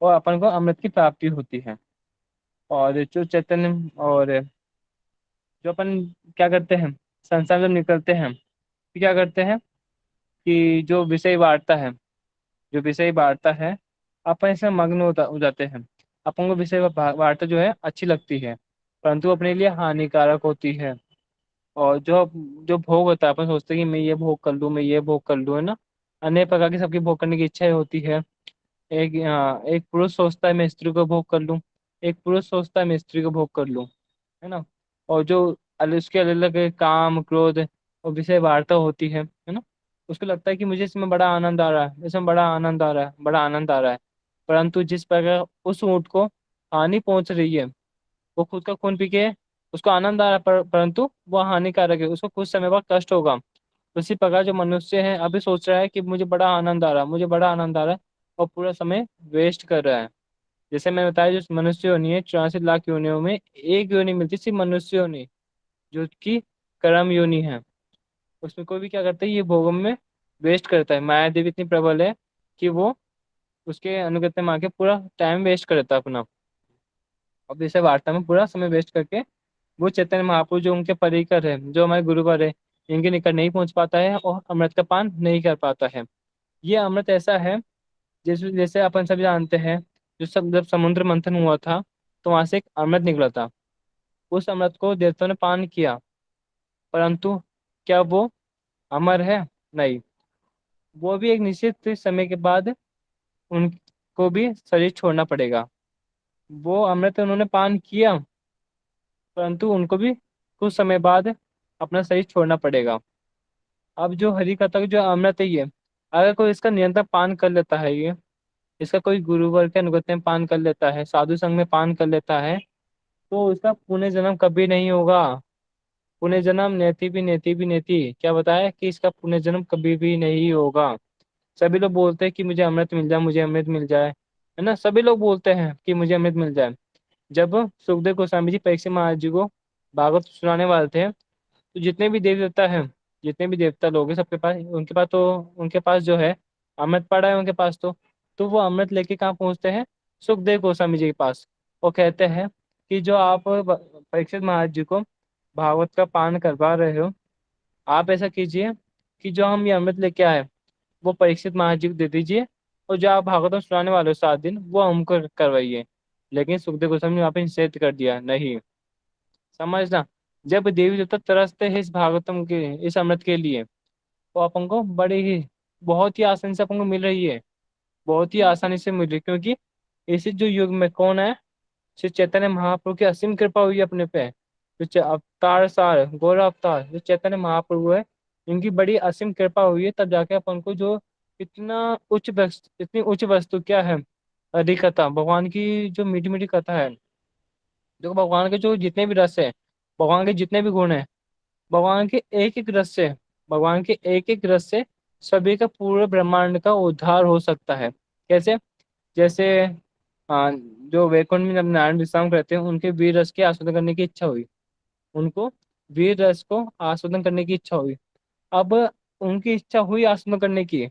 और अपन को अमृत की प्राप्ति होती है। और जो चैतन्य और जो अपन क्या करते हैं, संसार में जब निकलते हैं तो क्या करते हैं कि जो विषय वार्ता है, जो विषय वार्ता है अपन इसमें मग्न हो जाते हैं। अपन को विषय वार्ता जो है अच्छी लगती है परंतु अपने लिए हानिकारक होती है। और जो जो भोग होता है अपन सोचते हैं कि मैं ये भोग कर लूँ, मैं ये भोग कर लूँ, है ना। अनेक प्रकार की सबकी भोग करने की इच्छा होती है। एक पुरुष सोचता है मैं स्त्री को भोग कर लूँ, एक पुरुष सोचता है मैं स्त्री को भोग कर लूँ, है ना। और जो उसके अलग अलग काम क्रोध और विषय वार्ता होती है ना। उसको लगता है कि मुझे इसमें बड़ा आनंद आ रहा है, इसमें बड़ा आनंद आ रहा है, बड़ा आनंद आ रहा है। परंतु जिस प्रकार उस ऊँट को हानि पहुंच रही है, वो खुद का खून पी के उसको आनंद आ रहा है, परंतु वो हानिकारक है, उसको कुछ समय बाद कष्ट होगा। उसी प्रकार जो मनुष्य है अभी सोच रहा है कि मुझे बड़ा आनंद आ रहा है, मुझे बड़ा आनंद आ रहा है, और पूरा समय वेस्ट कर रहा है। जैसे मैंने बताया जो मनुष्य योनि है 84 लाख योनियों में एक योनि मिलती है सिर्फ मनुष्य योनि, जो कि कर्म योनि है। उसमें कोई भी क्या करता है ये भोगों में वेस्ट करता है। माया देवी इतनी प्रबल है कि वो उसके अनुगत्य में आके पूरा टाइम वेस्ट कर देता है अपना। अब जैसे वार्ता में पूरा समय वेस्ट करके वो चैतन्य महापुरुष जो उनके परिकर है, जो हमारे गुरुवर है, इनके निकट नहीं पहुंच पाता है और अमृत का पान नहीं कर पाता है। ये अमृत ऐसा है जैसे जैसे अपन सब जानते हैं, जो सब जब समुद्र मंथन हुआ था तो वहां से एक अमृत निकला था। उस अमृत को देवताओं ने पान किया, परंतु क्या वो अमर है? नहीं। वो भी एक निश्चित समय के बाद उनको भी शरीर छोड़ना पड़ेगा। वो अमृत उन्होंने पान किया परंतु उनको भी कुछ समय बाद अपना शरीर छोड़ना पड़ेगा। अब जो हरी कथा का जो अमृत है ये, अगर कोई इसका निरंतर पान कर लेता है, ये इसका कोई गुरुवर के अनुगत्य में पान कर लेता है, साधु संघ में पान कर लेता है, तो उसका पुनर्जन्म कभी नहीं होगा। पुनर्जन्म नेति भी नेति भी नेति, क्या बताया कि इसका पुनर्जन्म कभी भी नहीं होगा। सभी लोग बोलते हैं कि मुझे अमृत मिल जाए, मुझे अमृत मिल जाए, है ना। सभी लोग बोलते हैं कि मुझे अमृत मिल जाए। जब सुखदेव गोस्वामी जी परीक्षित महाराज जी को भागवत सुनाने वाले थे तो जितने भी देवी देवता हैं, जितने भी देवता लोग हैं सबके पास, उनके पास जो है अमृत पड़ा है उनके पास। तो वो अमृत लेके कहाँ पहुंचते हैं? सुखदेव गोस्वामी जी के पास। वो कहते हैं कि जो आप परीक्षित महाराज जी को भागवत का पान करवा रहे हो, आप ऐसा कीजिए कि जो हम ये अमृत लेके आए वो परीक्षित महाराज जी को दे दीजिए, और जो आप भागवतम सुनाने वाले हो 7 दिन वो हमको करवाइए। लेकिन सुखदेव गोस्वामी ने वहाँ पे निषेध कर दिया, नहीं। समझना, जब देवी देवता तरसते हैं इस भागवतम के, इस अमृत के लिए, तो अपन को बड़े ही बहुत ही आसानी से अपन को मिल रही है, बहुत ही आसानी से मिल रही है। क्योंकि इसी जो युग में कौन है? श्री चैतन्य महाप्रभु की असीम कृपा हुई है अपने पे। जो अवतार सार गौर अवतार जो चैतन्य महाप्रभु है, इनकी बड़ी असीम कृपा हुई है, तब जाके अपन को जो इतनी उच्च वस्तु क्या है, हरि कथा, भगवान की जो मीठी मीठी कथा है, जो भगवान के जो जितने भी रस है, भगवान के जितने भी गुण है, भगवान के एक एक रस से, भगवान के एक एक रस से सभी का पूरे ब्रह्मांड का उद्धार हो सकता है। कैसे? जैसे जो वैकुंठ में जब नारायण विश्राम करते हैं उनके वीर रस की आस्वादन करने की इच्छा हुई, उनको वीर रस को आस्वादन करने की इच्छा हुई। अब उनकी इच्छा हुई आस्वादन करने की,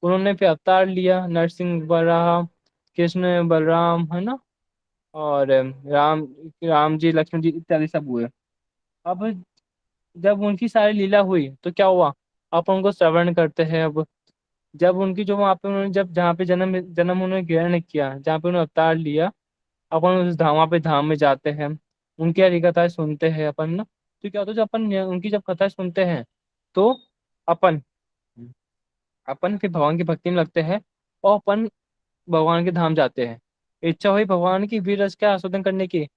उन्होंने फिर अवतार लिया, नरसिंह वराह, कृष्ण बलराम, है ना। और राम राम जी लक्ष्मण जी इत्यादि सब हुए। अब जब उनकी सारी लीला हुई तो क्या हुआ? आप उनको श्रवण करते हैं। अब जब उनकी जो वहाँ पे उन्होंने जब जहाँ पे जन्म जन्म उन्होंने ग्रहण किया, जहाँ पे उन्होंने अवतार लिया, अपन उस धाम वहाँ पे धाम में जाते हैं, उनकी हरी कथाएं सुनते हैं अपन ना। तो क्या होता है जब अपन उनकी जब कथाएं सुनते हैं तो अपन अपन फिर भगवान की भक्ति में लगते हैं और अपन भगवान के धाम जाते हैं। इच्छा हुई भगवान की वीर रस का आस्वादन करने की,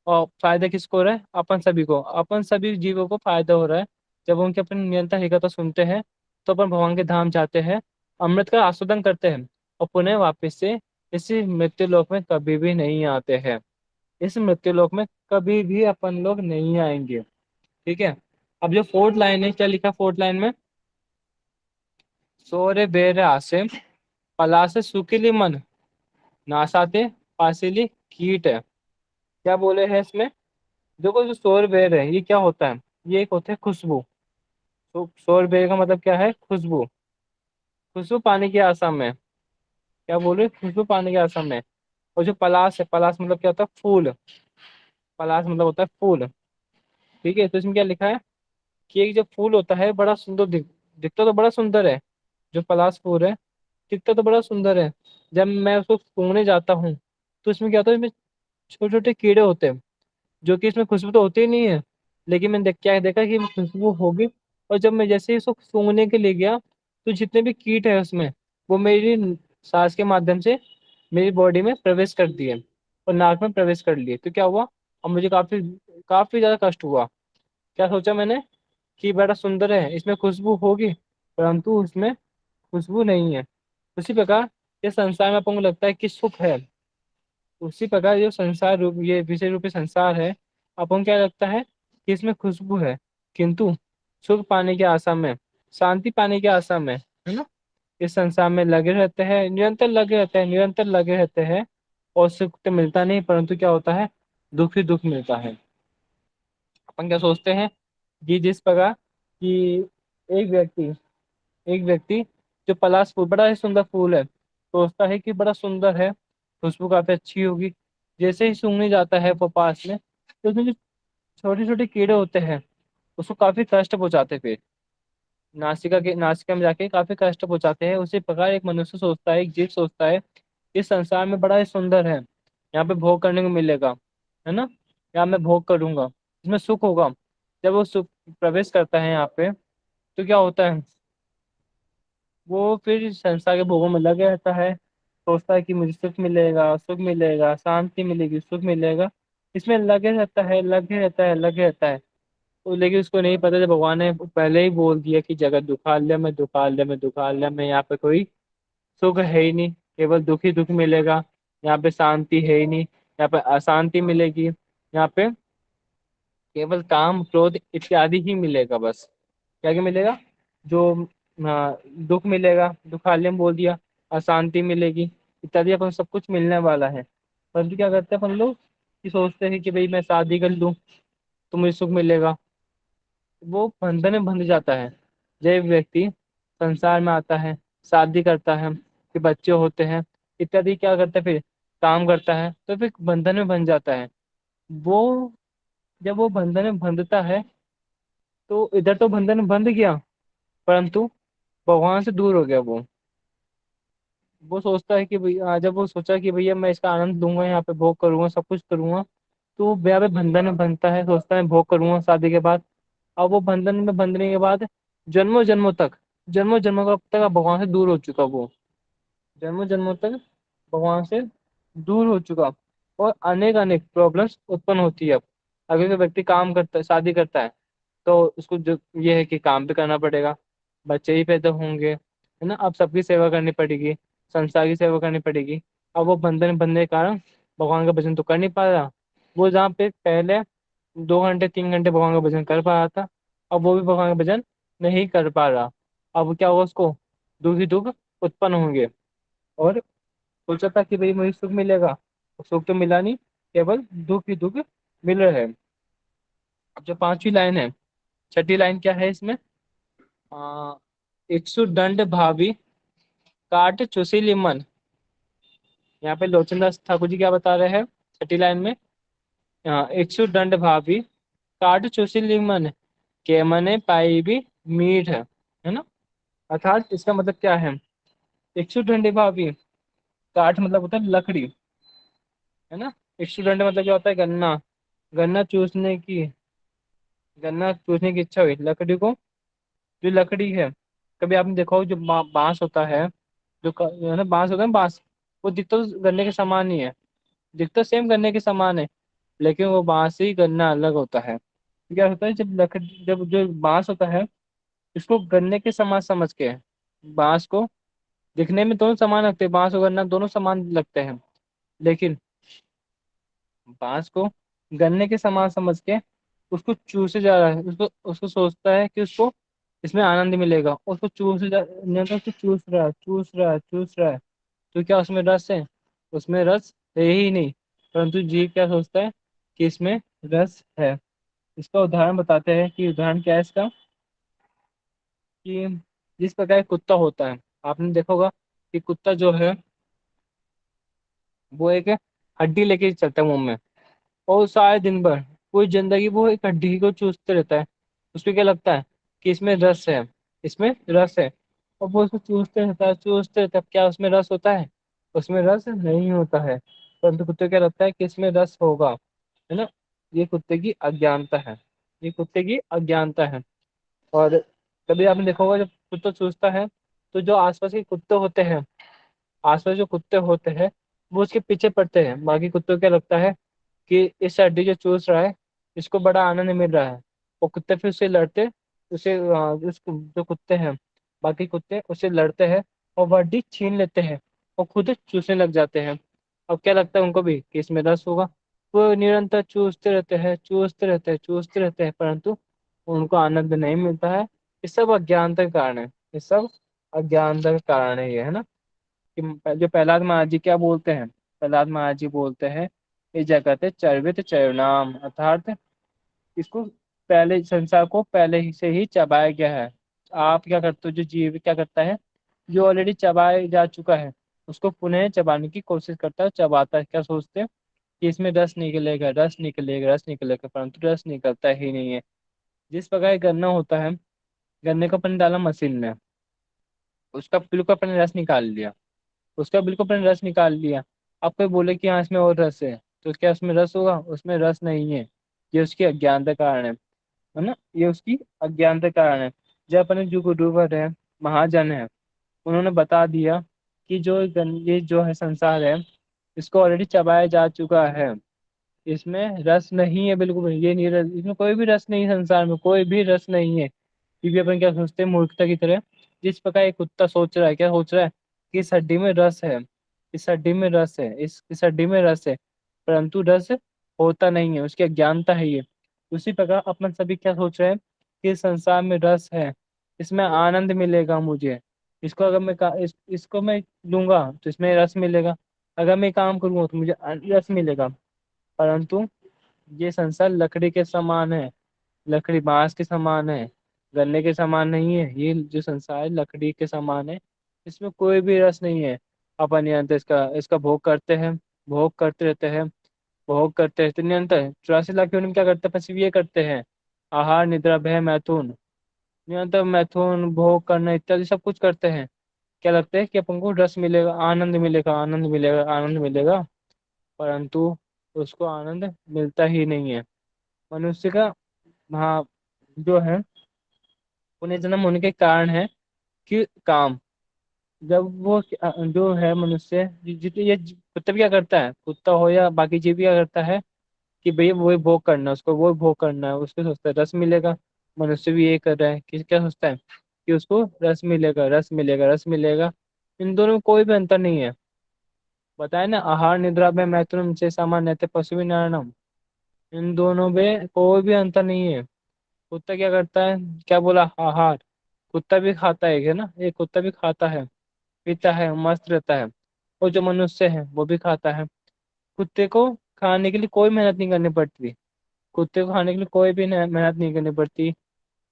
और फायदा किसको हो रहा है? अपन सभी को, अपन सभी जीवों को फायदा हो रहा है। जब उनके अपन निरंतर हरिकथा सुनते हैं तो अपन भगवान के धाम जाते हैं, अमृत का आस्वादन करते हैं, और पुनः वापस से इसी मृत्यु लोक में कभी भी नहीं आते हैं। इस मृत्यु लोक में कभी भी अपन लोग नहीं आएंगे। ठीक है। अब जो फोर्थ लाइन है, क्या लिखा फोर्थ लाइन में? सोरे बेरे आसे पलासे सुकीली मन नासाते पासिली कीट है। क्या बोले हैं इसमें? देखो जो सौर बेर है ये क्या होता है? ये एक होता है खुशबू। तो सौर बेर का मतलब क्या है? खुशबू। खुशबू पाने की आसाम में। क्या बोल रहे? खुशबू पाने के आसाम में। और जो पलाश है, पलाश मतलब क्या होता है? फूल। पलाश मतलब होता है फूल। ठीक है, तो इसमें क्या लिखा है कि एक जो फूल होता है बड़ा सुंदर दिखता तो बड़ा सुंदर है। जो पलाश फूल है दिखता तो बड़ा सुंदर है। जब मैं उसको सूंघने जाता हूँ तो इसमें क्या होता है? इसमें छोटे छोटे कीड़े होते हैं, जो कि इसमें खुशबू तो होती ही नहीं है। लेकिन मैंने क्या देखा कि खुशबू होगी। और जब मैं जैसे ही उसको सूंघने के लिए गया तो जितने भी कीट है उसमें, वो मेरी सांस के माध्यम से मेरी बॉडी में प्रवेश कर दिए और नाक में प्रवेश कर लिए। तो क्या हुआ? अब मुझे काफी काफी ज्यादा कष्ट हुआ। क्या सोचा मैंने कि बड़ा सुंदर है, इसमें खुशबू होगी, परंतु उसमें खुशबू नहीं है। उसी प्रकार ये संसार में अपन को लगता है कि सुख है। उसी प्रकार जो संसार रूप, ये विषय रूपी संसार है, अपन क्या लगता है कि इसमें खुशबू है, किंतु सुख पाने की आशा में, शांति पाने की आशा में, है ना, इस संसार में लगे रहते हैं, निरंतर लगे रहते हैं, निरंतर लगे रहते हैं। और सुख तो मिलता नहीं, परंतु क्या होता है? दुख ही दुख मिलता है। अपन क्या सोचते हैं कि जिस प्रकार कि एक व्यक्ति एक व्यक्ति जो पलाश फूल, बड़ा ही सुंदर फूल है, सोचता है कि बड़ा सुंदर है, खुशबू काफी अच्छी होगी। जैसे ही सूंघने जाता है वो पास में, तो उसमें जो छोटे छोटे कीड़े होते हैं उसको काफी कष्ट पहुंचाते, फिर नासिका में जाके काफी कष्ट पहुंचाते हैं। उसी प्रकार एक मनुष्य सोचता है, एक जीव सोचता है, इस संसार में बड़ा ही सुंदर है, यहाँ पे भोग करने को मिलेगा, है ना, यहाँ मैं भोग करूंगा, इसमें सुख होगा। जब वो सुख प्रवेश करता है यहाँ पे, तो क्या होता है? वो फिर संसार के भोगों में लगे रहता है, सोचता है कि मुझे सुख मिलेगा, सुख मिलेगा, शांति मिलेगी, सुख मिलेगा। इसमें लगे रहता है, लगे रहता है, लगे रहता है। तो लेकिन उसको नहीं पता, जब भगवान ने पहले ही बोल दिया कि जगत दुखालय में, दुखालय में, दुखालय में, यहाँ पे कोई सुख है ही नहीं, केवल दुख ही दुख मिलेगा। यहाँ पे शांति है ही नहीं, यहाँ पे अशांति मिलेगी। यहाँ पे केवल काम क्रोध इत्यादि ही मिलेगा बस। क्या क्या मिलेगा? जो दुख मिलेगा, दुखालय में बोल दिया, अशांति मिलेगी इत्यादि, अपन सब कुछ मिलने वाला है। परंतु क्या करते हैं अपन लोग कि सोचते हैं कि भाई मैं शादी कर लूँ तो मुझे सुख मिलेगा। वो बंधन में बंध जाता है। जब व्यक्ति संसार में आता है, शादी करता है, फिर बच्चे होते हैं इत्यादि, क्या करता है? फिर काम करता है, तो फिर बंधन में बंध जाता है। वो जब वो बंधन में बंधता है तो इधर तो बंधन में बंध गया, परंतु भगवान से दूर हो गया वो सोचता है कि भैया, जब वो सोचा कि भैया मैं इसका आनंद लूंगा, यहाँ पे भोग करूंगा, सब कुछ करूंगा, तो वो यहाँ पे बंधन में बंधता है, सोचता है भोग करूंगा शादी के बाद। अब वो बंधन में बंधने के बाद जन्मों जन्मों का तक भगवान से दूर हो चुका वो, जन्मों जन्मों तक भगवान से दूर हो चुका। और अनेक अनेक प्रॉब्लम्स उत्पन्न होती है। अब अगर कोई व्यक्ति काम करता है, शादी करता है, तो उसको जो ये है कि काम भी करना पड़ेगा, बच्चे ही पैदा होंगे, है ना, अब सबकी सेवा करनी पड़ेगी, संसार की सेवा करनी पड़ेगी। अब वो बंधन में बंधने के कारण भगवान का भजन तो कर नहीं पा रहा। वो जहाँ पे पहले 2 घंटे 3 घंटे भगवान का भजन कर पा रहा था, अब वो भी भगवान का भजन नहीं कर पा रहा। अब क्या होगा? उसको दुख ही दुख उत्पन्न होंगे। और सोचा था कि भाई मुझे सुख मिलेगा, सुख तो मिला नहीं, केवल दुख ही दुख मिल रहे हैं। अब जो पांचवी लाइन है, छठी लाइन क्या है इसमें? आ, इच्छु दंड भावी काट चुसीली मन। यहाँ पे लोचन दास ठाकुर जी क्या बता रहे हैं छठी लाइन में? इच्छु दंड भावी काट चुसीली मन के मने पाई भी मीठ है ना। अर्थात इसका मतलब क्या है? इच्छु दंड भावी, काठ मतलब होता है लकड़ी, है ना। इच्छु दंड मतलब क्या होता है? गन्ना। गन्ना चूसने की गन्ना चूसने की इच्छा हुई लकड़ी को। जो लकड़ी है, कभी आपने देखा हो जो बांस होता है, जो है ना बांस होता है ना, बांस, वो दिखता तो गन्ने के समान ही है, दिखता सेम गन्ने के समान है, लेकिन वो बांस ही गन्ना अलग होता है। तो क्या होता है, जब लकड़ी, जब जो बांस होता है, इसको गन्ने के समान समझ के बांस को दिखने में दोनों समान लगते हैं, बांस और गन्ना दोनों समान लगते हैं, लेकिन बांस को गन्ने के समान समझ के उसको चूसे जा रहा है, उसको उसको सोचता है कि उसको इसमें आनंद मिलेगा, उसको निरंतर उसको चूस रहा है, चूस रहा है, चूस रहा है। तो क्या उसमें रस है? उसमें रस है ही नहीं। परंतु जीव क्या सोचता है कि इसमें रस है। इसका उदाहरण बताते हैं कि उदाहरण क्या है इसका, कि जिस प्रकार कुत्ता होता है, आपने देखा होगा कि कुत्ता जो है वो एक हड्डी लेके चलता है मुंह में, और सारे दिन भर पूरी जिंदगी वो एक हड्डी को चूसते रहता है। उसको क्या लगता है कि इसमें रस है, इसमें रस है, और वो उसको चूसते रहता है, चूसते रहता है। क्या उसमें रस होता है? उसमें रस नहीं होता है। परंतु कुत्ते को क्या लगता है कि इसमें रस होगा, है ना। ये कुत्ते की अज्ञानता है, ये कुत्ते की अज्ञानता है। और कभी आपने देखा होगा जब कुत्ता चूसता है, तो जो आसपास के कुत्ते होते हैं, आसपास जो कुत्ते होते हैं वो उसके पीछे पड़ते हैं। बाकी कुत्तों को क्या लगता है कि इस हड्डी जो चूस रहा है इसको बड़ा आनंद मिल रहा है, और कुत्ते फिर उससे लड़ते, उसे जो कुत्ते हैं, बाकी कुत्ते उससे लड़ते हैं और वो हड्डी छीन लेते हैं और खुद चूसने लग जाते हैं। अब क्या लगता है उनको भी कि इसमें रस होगा। वो निरंतर चूसते रहते हैं, चूसते रहते हैं, चूसते रहते हैं, परंतु उनको आनंद नहीं मिलता है। ये सब अज्ञानता के कारण है, ये सब अज्ञानता के कारण है, ये है ना। कि जो प्रहलाद महाराज जी क्या बोलते हैं, प्रहलाद महाराज जी बोलते हैं इस जगत है चर्वित चरनाम, अर्थात इसको पहले, संसार को पहले ही से ही चबाया गया है। आप क्या करते हो, जो जीव क्या करता है, जो ऑलरेडी चबाया जा चुका है उसको पुनः चबाने की कोशिश करता है, चबाता है। क्या सोचते हैं कि इसमें रस निकलेगा, रस निकलेगा, रस निकलेगा, परंतु रस निकलता ही नहीं है। जिस प्रकार गन्ना होता है, गन्ने को अपन डाला मशीन में, उसका बिल्कुल अपन ने रस निकाल लिया, उसका बिल्कुल अपने रस निकाल लिया। अब कोई बोले कि हाँ इसमें और रस है, तो क्या उसमें रस होगा? उसमें रस नहीं है। ये उसकी अज्ञानता का कारण है ना, ये उसकी अज्ञानता का कारण है। जब अपने जो गुरुवर है, महाजन है, उन्होंने बता दिया कि ये जो है संसार है, इसको ऑलरेडी चबाया जा चुका है, इसमें रस नहीं है, बिल्कुल भी ये नहीं रस, इसमें कोई भी रस नहीं है, संसार में कोई भी रस नहीं है। फिर भी अपन क्या सोचते हैं मूर्खता की तरह, जिस प्रकार एक कुत्ता सोच रहा है, क्या सोच रहा है कि इस हड्डी में रस है, इस हड्डी में रस है, इस हड्डी में रस है, परंतु रस होता नहीं है, उसकी अज्ञानता है ये। उसी प्रकार अपन सभी क्या सोच रहे हैं कि इस संसार में रस है, इसमें आनंद मिलेगा मुझे, इसको अगर इसको मैं लूंगा तो इसमें रस मिलेगा, अगर मैं काम करूंगा तो मुझे रस मिलेगा। परंतु ये संसार लकड़ी के समान है, लकड़ी बांस के समान है, गन्ने के समान नहीं है। ये जो संसार है लकड़ी के समान है, इसमें कोई भी रस नहीं है। अपन निरंतर इसका इसका भोग करते हैं, भोग करते रहते हैं, भोग करते रहते निरंतर। 84 लाख योनि में क्या करते हैं? बस ये करते हैं, आहार निद्रा भय मैथुन, निरंतर मैथुन भोग करना इत्यादि सब कुछ करते हैं। क्या लगता है कि अपन को रस मिलेगा, आनंद मिलेगा, आनंद मिलेगा, आनंद मिलेगा, परंतु उसको आनंद मिलता ही नहीं है। मनुष्य का, हाँ, जो है पुनर्जन्म होने के कारण है कि काम, जब वो जो है मनुष्य जितने ये कुत्ता भी क्या करता है, कुत्ता हो या बाकी जीव भी क्या करता है कि भैया वही भोग करना है, उसको वो भोग करना है, उसको सोचता है रस मिलेगा। मनुष्य भी ये कर रहा है कि क्या सोचता है कि उसको रस मिलेगा, रस मिलेगा, रस मिलेगा। इन दोनों में कोई भी अंतर नहीं है। बताए ना, आहार निद्रा में मैथुनम से सामान्य थे पशु नारायणम, इन दोनों में कोई भी अंतर नहीं है। कुत्ता क्या करता है, क्या बोला, आहार, कुत्ता भी खाता है ना, एक कुत्ता भी खाता है, पीता है, मस्त रहता है। और जो मनुष्य है वो भी खाता है। कुत्ते को खाने के लिए कोई मेहनत नहीं करनी पड़ती, कुत्ते को खाने के लिए कोई भी मेहनत नहीं करनी पड़ती।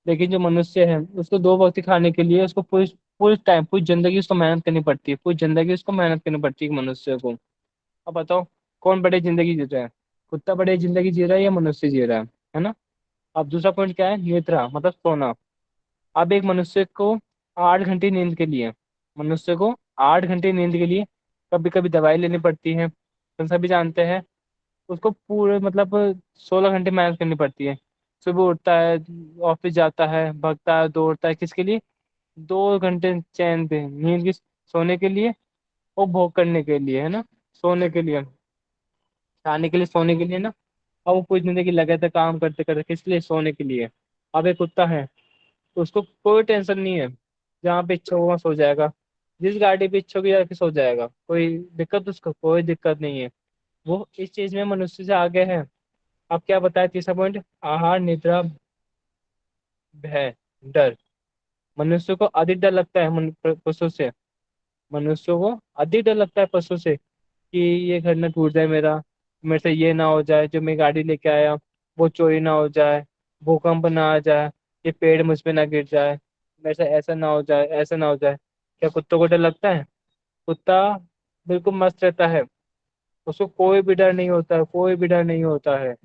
लेकिन जो मनुष्य है उसको 2 वक्त खाने के लिए उसको पूरी पूरी टाइम, पूरी जिंदगी उसको मेहनत करनी पड़ती है, पूरी जिंदगी उसको मेहनत करनी पड़ती है मनुष्य को। अब बताओ कौन बड़ी जिंदगी जी रहा है, कुत्ता बड़ी जिंदगी जी रहा है या मनुष्य जी रहा है ना। अब दूसरा पॉइंट क्या है, निद्रा मतलब सोना। अब एक मनुष्य को 8 घंटे नींद के लिए, मनुष्य को 8 घंटे नींद के लिए कभी कभी दवाई लेनी पड़ती है, तो सभी जानते हैं। उसको पूरे मतलब 16 घंटे मेहनत करनी पड़ती है। सुबह उठता है, ऑफिस जाता है, भागता है, दौड़ता है, किसके लिए? 2 घंटे चैन पे नींद की, सोने के लिए और भोग करने के लिए, है ना। सोने के लिए, खाने के लिए, सोने के लिए ना। अब वो पूरी जिंदगी लगातार काम करते करते किस लिए? सोने के लिए। अब एक कुत्ता है, तो उसको कोई टेंशन नहीं है, जहाँ पे इच्छा होगा सो जाएगा, जिस गाड़ी पे इच्छा होगी जाके सो जाएगा, कोई दिक्कत, उसको कोई दिक्कत नहीं है। वो इस चीज में मनुष्य से आगे है। अब क्या बताया तीसरा पॉइंट, आहार निद्रा भय डर। मनुष्य को अधिक डर लगता है पशु से। मनुष्य को अधिक डर लगता है पशु से, कि ये घर न टूट जाए मेरा, मेरे से ये ना हो जाए, जो मैं गाड़ी लेके आया वो चोरी ना हो जाए, भूकंप ना आ जाए, ये पेड़ मुझ पे ना गिर जाए, मेरे से ऐसा ना हो जाए, ऐसा ना हो जाए। क्या कुत्तों को डर लगता है? कुत्ता बिल्कुल मस्त रहता है, उसको कोई भी डर नहीं होता है, कोई भी डर नहीं होता है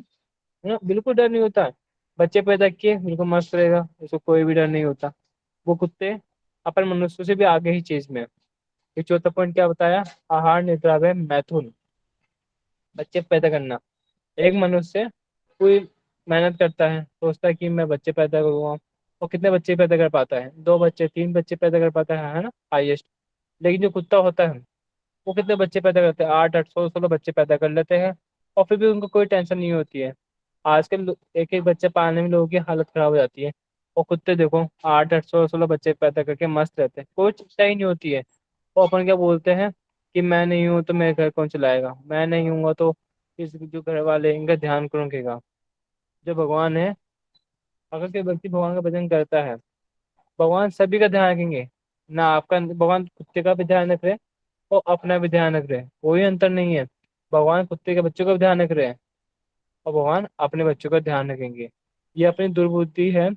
ना, बिल्कुल डर नहीं होता है। बच्चे पैदा किए बिल्कुल मस्त रहेगा, उसको कोई भी डर नहीं होता। वो कुत्ते अपन मनुष्यों से भी आगे ही चीज में है। ये चौथा पॉइंट क्या बताया, आहार निद्रा व मैथुन, बच्चे पैदा करना। एक मनुष्य कोई मेहनत करता है, सोचता है कि मैं बच्चे पैदा करूंगा, वो कितने बच्चे पैदा कर पाता है? 2 बच्चे, 3 बच्चे पैदा कर पाता है ना, हाईएस्ट। लेकिन जो कुत्ता होता है वो कितने बच्चे पैदा करते हैं? 8 8 16 16 बच्चे पैदा कर लेते हैं, और फिर भी उनको कोई टेंशन नहीं होती है। आजकल एक एक बच्चे पालने में लोगों की हालत खराब हो जाती है, और कुत्ते देखो 8 8 16 16 बच्चे पैदा करके मस्त रहते हैं, कोई चिंता ही नहीं होती है। वो अपन क्या बोलते हैं कि मैं नहीं हूँ तो मेरे घर कौन चलाएगा, मैं नहीं हूँगा तो इस जो घर वाले हैं, इनका ध्यान कौन रखेगा? जो भगवान है, अगर कोई व्यक्ति भगवान का भजन करता है, भगवान सभी का ध्यान रखेंगे। ना आपका, भगवान कुत्ते का भी ध्यान रख रहे हैं और अपना भी ध्यान रख रहे हैं, कोई अंतर नहीं है। भगवान कुत्ते के बच्चों का भी ध्यान रख रहे हैं, और भगवान अपने बच्चों का ध्यान रखेंगे। ये अपनी दुर्बुद्धि है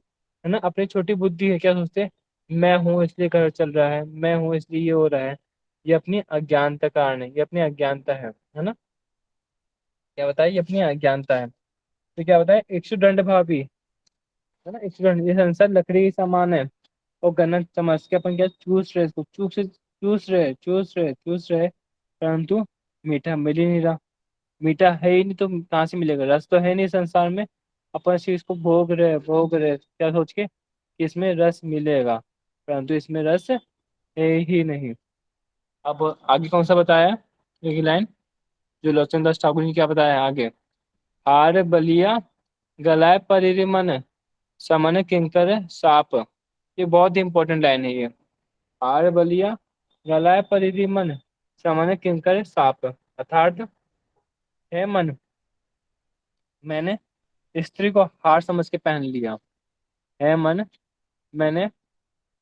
ना, अपनी छोटी बुद्धि है। क्या सोचते हैं, मैं हूँ इसलिए घर चल रहा है, मैं हूँ इसलिए ये हो रहा है। ये अपनी अज्ञानता कारण है, ये अपनी अज्ञानता है ना। क्या बताए, ये अपनी अज्ञानता है। तो क्या बताए, इक्षुदंड भाभी, है ना, इक्षुदंड, ये संसार लकड़ी के समान है, और गन्ना समझ के अपन क्या चूस रहे, इसको चूस रहे, परंतु मीठा मिल ही नहीं रहा। मीठा है ही नहीं तो कहाँ से मिलेगा? रस तो है नहीं संसार में। अपन इस चीज को भोग रहे क्या सोच के कि इसमें रस मिलेगा, परंतु इसमें रस है ही नहीं। अब आगे कौन सा बताया, एक लाइन जो लोचन दास ठाकुर ने क्या बताया आगे, हार बलिया गलाय परिरि मन, समन किंकर साप। ये बहुत ही इंपॉर्टेंट लाइन है ये। हार बलिया गलाय परिधि मन, समन किंकर साप। अर्थात, है मन, मैंने स्त्री को हार समझ के पहन लिया। है मन, मैंने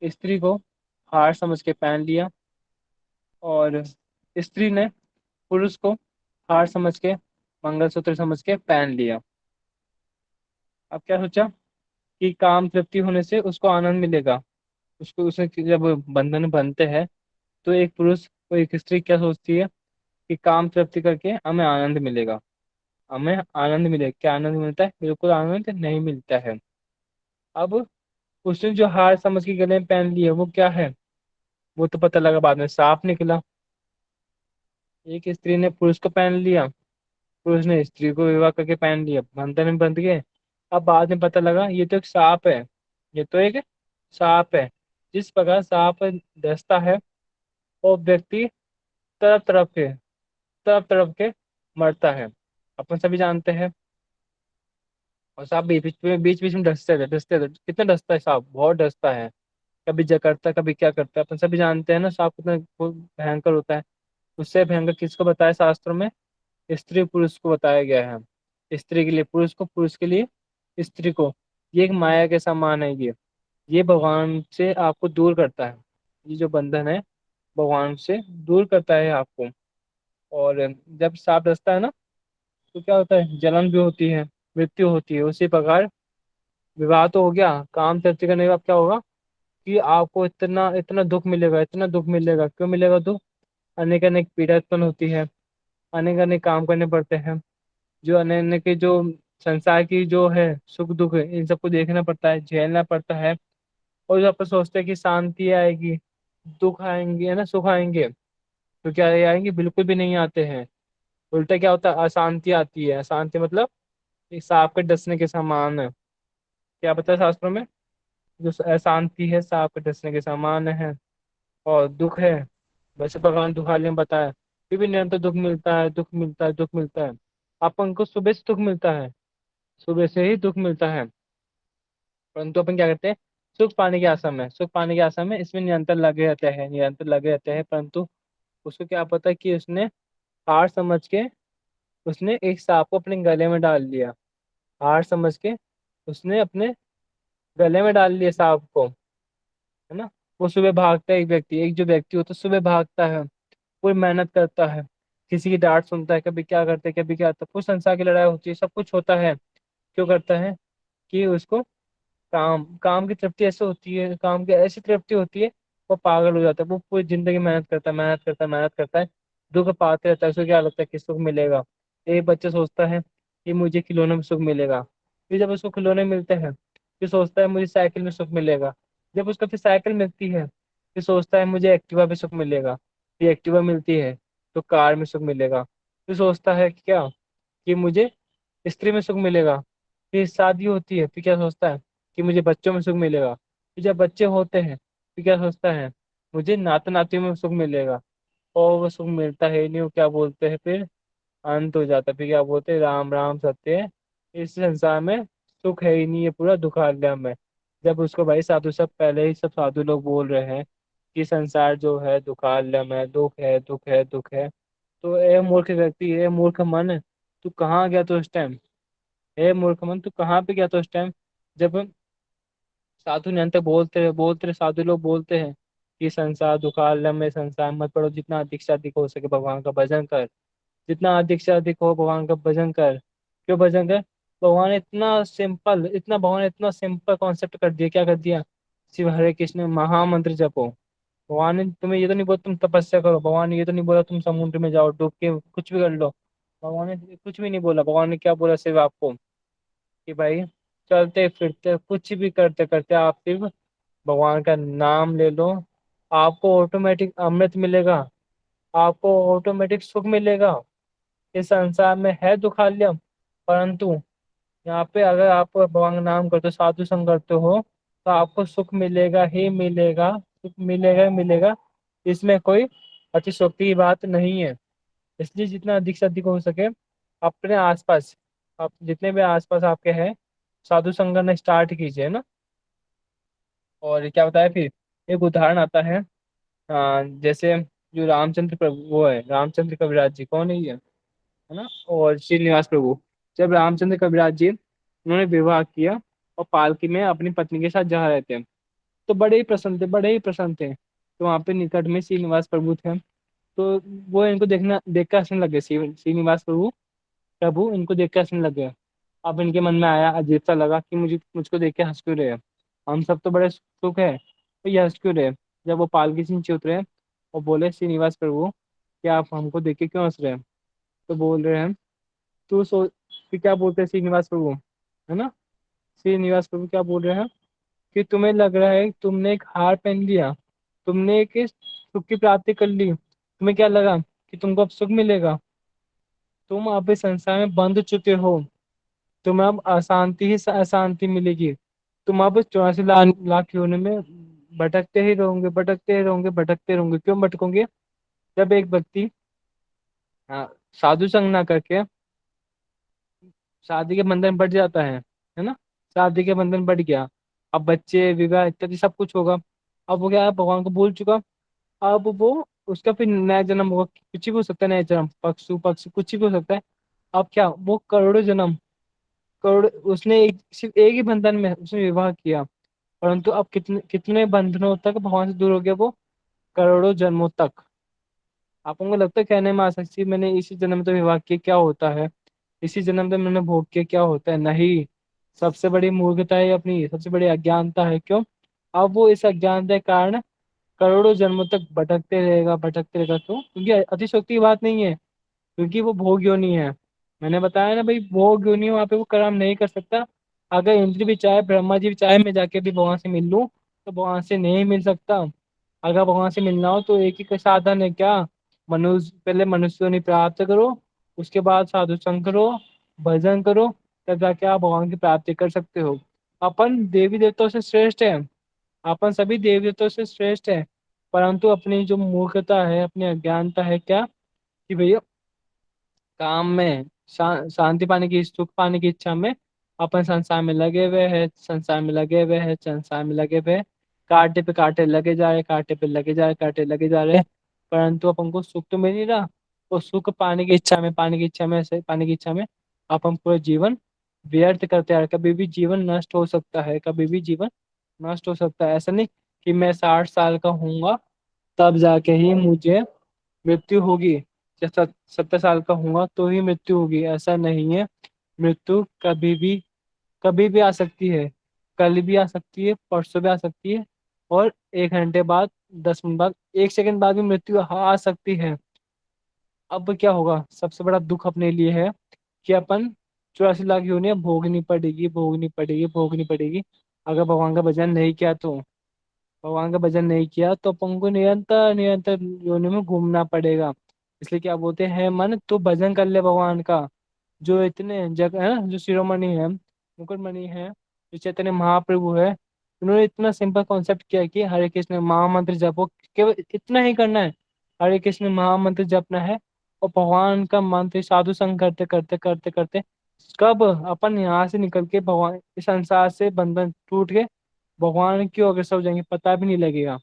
स्त्री को हार समझ के पहन लिया, और स्त्री ने पुरुष को हार समझ के, मंगलसूत्र समझ के पहन लिया। अब क्या सोचा कि काम तृप्ति होने से उसको आनंद मिलेगा। उसको उसे जब बंधन बनते हैं, तो एक पुरुष को एक स्त्री क्या सोचती है कि काम तृप्ति करके हमें आनंद मिलेगा, हमें आनंद मिलेगा। क्या आनंद मिलता है? बिल्कुल आनंद नहीं मिलता है। अब उसने जो हार समझ के गले में पहन लिया वो क्या है? वो तो पता लगा बाद में सांप निकला। एक स्त्री ने पुरुष को पहन लिया, पुरुष ने स्त्री को विवाह करके पहन लिया, बंधन में बंध गए। अब बाद में पता लगा ये तो एक सांप है, ये तो एक सांप है। जिस प्रकार सांप डसता है वो व्यक्ति तरफ तरफ के, तरफ तरफ के मरता है, अपन सभी जानते हैं। और सांप बीच बीच में डसते थे, कितना डसता है सांप, बहुत डसता है। कभी जकड़ता है, कभी क्या करता है, अपन सभी जानते हैं ना सांप कितना भयंकर होता है। उससे भयंकर किसको बताया शास्त्रों में? स्त्री पुरुष को बताया गया है। स्त्री के लिए पुरुष को, पुरुष के लिए स्त्री को। ये एक माया के समान है ये भगवान से आपको दूर करता है। ये जो बंधन है भगवान से दूर करता है आपको। और जब सांप डसता है ना, तो क्या होता है, जलन भी होती है, मृत्यु होती है। उसी प्रकार विवाह तो हो गया, काम तृप्ति करने के बाद क्या होगा कि आपको इतना इतना दुख मिलेगा, इतना दुख मिलेगा। क्यों मिलेगा दुख? अनेक अनेक पीड़ा उत्पन्न होती है, अनेक अनेक काम करने पड़ते हैं, जो अनेक अनेक के जो संसार की जो है सुख दुख है, इन सबको देखना पड़ता है, झेलना पड़ता है। और जो अपन सोचते हैं कि शांति आएगी, दुख आएंगे, है ना, सुख आएंगे, तो क्या ये आएंगे? बिल्कुल भी नहीं आते हैं। उल्टा क्या होता है, अशांति आती है। अशांति मतलब एक सांप के डसने के समान है। क्या बताया शास्त्रों में? जो अशांति है सांप के डसने के समान है। और दुख है, वैसे भगवान दुखालय में बताया, फिर भी निरंतर दुख मिलता है, दुख मिलता है, दुख मिलता है। अपन को सुबह से दुख मिलता है, सुबह से ही दुख मिलता है, परंतु अपन क्या करते हैं, सुख पाने की आशा में, सुख पाने की आशा में इसमें निरंतर लगे रहते हैं, निरंतर लगे रहते हैं, परंतु उसको क्या पता कि उसने हार समझ के उसने एक सांप को अपने गले में डाल लिया। हार समझ के उसने अपने गले में डाल लिया सांप को, है ना। वो सुबह भागता है, एक व्यक्ति, एक जो व्यक्ति होता है सुबह भागता है, पूरी मेहनत करता है, किसी की डांट सुनता है, कभी क्या करते हैं कभी क्या होता है, पूरी संसार की लड़ाई होती है, सब कुछ होता है। क्यों करता है? कि उसको काम काम की तृप्ति ऐसे होती है, काम की ऐसी तृप्ति होती है, वो पागल हो जाता है, वो पूरी जिंदगी मेहनत करता है, मेहनत करता है, मेहनत करता है, दुख पाते रहता है, उसको क्या लगता है कि सुख मिलेगा। एक बच्चा सोचता है कि मुझे खिलौने में सुख मिलेगा, फिर जब उसको खिलौने मिलते हैं फिर सोचता है मुझे साइकिल में सुख मिलेगा, जब उसको फिर साइकिल मिलती है फिर सोचता है मुझे एक्टिवा पे सुख मिलेगा, फिर एक्टिवा मिलती है तो कार में सुख मिलेगा, फिर सोचता है कि क्या, कि मुझे स्त्री में सुख मिलेगा, फिर शादी होती है फिर क्या सोचता है कि मुझे बच्चों में सुख मिलेगा, फिर जब बच्चे होते हैं फिर क्या सोचता है मुझे नाता नातियों में सुख मिलेगा, और वो सुख मिलता है ही नहीं, वो क्या बोलते हैं फिर अंत हो जाता है, फिर क्या बोलते हैं राम राम सत्य है, इस संसार में सुख है ही नहीं, ये पूरा दुखालय है। जब उसको भाई साधु सब पहले ही सब साधु लोग बोल रहे हैं कि संसार जो है दुखालय है, दुख है, दुख है, दुख है, तो ए मूर्ख व्यक्ति, ए मूर्ख मन, तू कहाँ गया तो उस टाइम, हे मूर्ख मन तू कहाँ पे गया था उस टाइम, जब साधु ने अंत बोलते रहे, साधु लोग बोलते हैं कि संसार दुखालय में, संसार मत पड़ो, जितना अधिक से अधिक हो सके भगवान का भजन कर, जितना अधिक से अधिक हो भगवान का भजन कर। क्यों भजन कर? भगवान ने इतना सिंपल कॉन्सेप्ट कर दिया, क्या कर दिया, शिव हरे कृष्ण महामंत्र जपो। भगवान ने तुम्हें ये तो नहीं बोला तुम तपस्या करो, भगवान ने ये तो नहीं बोला तुम समुद्र में जाओ डूब के कुछ भी कर लो, भगवान ने कुछ भी नहीं बोला, भगवान ने क्या बोला सिर्फ आपको कि भाई चलते फिरते कुछ भी करते करते आप सिर्फ भगवान का नाम ले लो, आपको ऑटोमेटिक अमृत मिलेगा, आपको ऑटोमेटिक सुख मिलेगा। इस संसार में है दुखालय, परंतु यहाँ पे अगर आप भगवान का नाम करते हो, साधु संग करते हो, तो आपको सुख मिलेगा ही मिलेगा, सुख मिलेगा ही मिलेगा। इसमें कोई अतिशयोक्ति की बात नहीं है। इसलिए जितना अधिक से अधिक हो सके अपने आसपास, आप जितने भी आसपास आपके हैं साधु संग करना स्टार्ट कीजिए ना। और क्या बताया फिर, एक उदाहरण आता है, जैसे जो रामचंद्र प्रभु वो है, रामचंद्र कविराज जी कौन है ये, है ना, और श्रीनिवास प्रभु। जब रामचंद्र कविराज जी उन्होंने विवाह किया और पालकी में अपनी पत्नी के साथ जा रहे थे, तो बड़े ही प्रसन्न थे, बड़े ही प्रसन्न थे, तो वहां पे निकट में श्रीनिवास प्रभु थे, तो वो इनको देख कर हंसने लगे, श्रीनिवास प्रभु प्रभु इनको देख के हंसने लगे। अब इनके मन में आया, अजीब सा लगा कि मुझको देख के हंस क्यों रहे हैं, हम सब तो बड़े सुख है, तो ये हंस क्यों रहे हैं? जब वो पालकी से नीचे उतरे और बोले श्रीनिवास प्रभु कि आप हमको देख के क्यों हंस रहे हैं, तो बोल रहे हैं तू सो, कि क्या बोलते हैं श्रीनिवास प्रभु, है ना, श्रीनिवास प्रभु क्या बोल रहे हैं कि तुम्हें लग रहा है तुमने एक हार पहन लिया, तुमने एक सुख की प्राप्ति कर ली, तुम्हें क्या लगा कि तुमको अब सुख मिलेगा, तुम अब इस संसार में बंध चुके हो, तुम्हें अब अशांति ही अशांति मिलेगी, तुम अब 84 लाख योनि में भटकते ही रहोगे, भटकते ही रहोगे, भटकते रहोगे। क्यों भटकोगे? जब एक व्यक्ति साधु संग ना करके शादी के बंधन में बढ़ जाता है ना, शादी के बंधन बढ़ गया, अब बच्चे विवाह इत्यादि सब कुछ होगा, अब वो क्या है भगवान को भूल चुका, अब वो उसका फिर नया जन्म होगा, कुछ भी हो सकता है, नया जन्म पक्षु पक्षी कुछ भी हो सकता है। अब क्या वो करोड़ों जन्म, करोड़ उसने सिर्फ एक ही बंधन में उसने विवाह किया, परंतु अब कितने कितने बंधनों तक भगवान से दूर हो गया वो, करोड़ों जन्मों तक। आप लोगों को लगता है कहने में आसक्ति मैंने इसी जन्म में तो विवाह किया क्या होता है, इसी जन्म में मैंने भोग किया क्या होता है, नहीं। सबसे बड़ी मूर्खता है अपनी, सबसे बड़ी अज्ञानता है। क्यों? अब वो इस अज्ञानता के कारण करोड़ों जन्मों तक भटकते रहेगा, भटकते रहेगा। क्यों? क्योंकि अतिशयोक्ति की बात नहीं है, क्योंकि वो भोग योनि है। मैंने बताया ना भाई, भोग योनि है, वहां पे वो कर्म नहीं कर सकता। अगर इंद्र भी चाहे, ब्रह्मा जी भी चाहे मैं जाके भी भगवान से मिल लूं, तो भगवान से नहीं मिल सकता। अगर भगवान से मिलना हो तो एक ही साधन है, क्या, मनुष्य, पहले मनुष्य योनि प्राप्त करो, उसके बाद साधु संग करो, भजन करो, तब जाके आप भगवान की प्राप्ति कर सकते हो। अपन देवी देवताओं से श्रेष्ठ है, अपन सभी देवी देवताओं से श्रेष्ठ है, परंतु अपनी जो मूर्खता है, अपनी अज्ञानता है, क्या, कि भैया काम में शांति पाने की, सुख पाने की इच्छा में अपन संसार में लगे हुए हैं, संसार में लगे हुए हैं, संसार में लगे हुए हैं, कांटे पे कांटे लगे जा रहे, कांटे पे लगे जा रहे, कांटे लगे जा रहे, परंतु अपन को सुख तो मिल नहीं रहा। वो सुख पाने की इच्छा में, पाने की इच्छा में, ऐसे पाने की इच्छा में अपन पूरा जीवन व्यर्थ करते आ रहे। कभी भी जीवन नष्ट हो सकता है, कभी भी जीवन नष्ट हो सकता है। ऐसा नहीं कि मैं 60 साल का हूंगा तब जाके ही मुझे मृत्यु होगी, या 70 साल का हूंगा तो ही मृत्यु होगी, ऐसा नहीं है। मृत्यु कभी भी आ सकती है। कल भी आ सकती है, परसों भी आ सकती है, और 1 घंटे बाद, 10 मिनट बाद, 1 सेकंड बाद भी मृत्यु आ सकती है। अब क्या होगा, सबसे बड़ा दुख अपने लिए है कि अपन 84 लाख योनियां भोगनी पड़ेगी, भोगनी पड़ेगी, भोगनी पड़ेगी। अगर भगवान का भजन नहीं किया तो, भगवान का भजन नहीं किया तो अपन को निरंतर निरंतर योनि में घूमना पड़ेगा। इसलिए क्या बोलते हैं, मन तू भजन कर ले भगवान का। जो इतने जगह है ना, जो शिरोमणि है, मुकुटमणि है, जो चैतन्य महाप्रभु है, उन्होंने इतना सिंपल कॉन्सेप्ट किया है कि हरे कृष्ण महामंत्र जपो, केवल इतना ही करना है। हरे कृष्ण महामंत्र जपना है, और भगवान का मंत्र साधु संग करते करते करते करते कब अपन यहाँ से निकल के भगवान इस संसार से बंधन टूट के भगवान की ओर अग्रसर हो जाएंगे, पता भी नहीं लगेगा,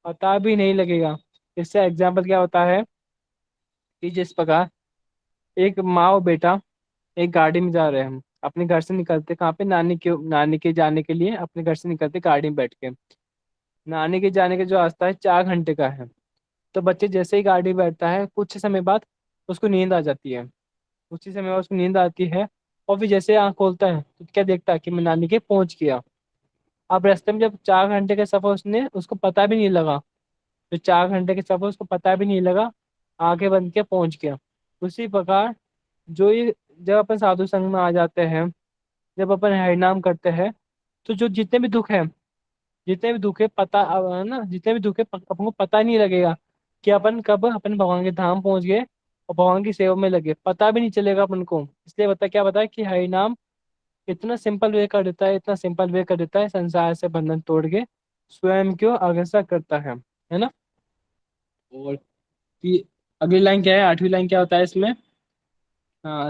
पता भी नहीं लगेगा। इससे एग्जाम्पल क्या होता है कि जिस प्रकार एक माँ और बेटा एक गाड़ी में जा रहे हैं, हम अपने घर से निकलते कहाँ पे, नानी के जाने के लिए अपने घर से निकलते गाड़ी में बैठ के। नानी के जाने का जो रास्ता है 4 घंटे का है। तो बच्चे जैसे ही गाड़ी में बैठता है, कुछ समय बाद उसको नींद आ जाती है, उसी समय बाद उसको नींद आती है। और फिर जैसे आँख खोलता है तो क्या देखता है कि मैं नानी के पहुंच गया। अब रास्ते में जब 4 घंटे का सफर उसने उसको पता भी नहीं लगा, तो 4 घंटे के सफर उसको पता भी नहीं लगा, आंखें बंद के पहुंच गया। उसी प्रकार जो ये जब अपन साधु संग में आ जाते हैं, जब अपन हरिनाम करते हैं, तो जो जितने भी दुख है, जितने भी दुख है पता है ना, जितने भी दुख है अपन को पता नहीं लगेगा कि अपन कब अपन भगवान के धाम पहुंच गए और भगवान की सेवा में लगे, पता भी नहीं चलेगा अपन को। इसलिए क्या बता कि हरिनाम इतना सिंपल वे कर देता है, इतना सिंपल वे कर देता है, संसार से बंधन तोड़ के स्वयं को अग्रसर करता है ना। और कि अगली लाइन क्या है, 8वीं लाइन क्या होता है इसमें,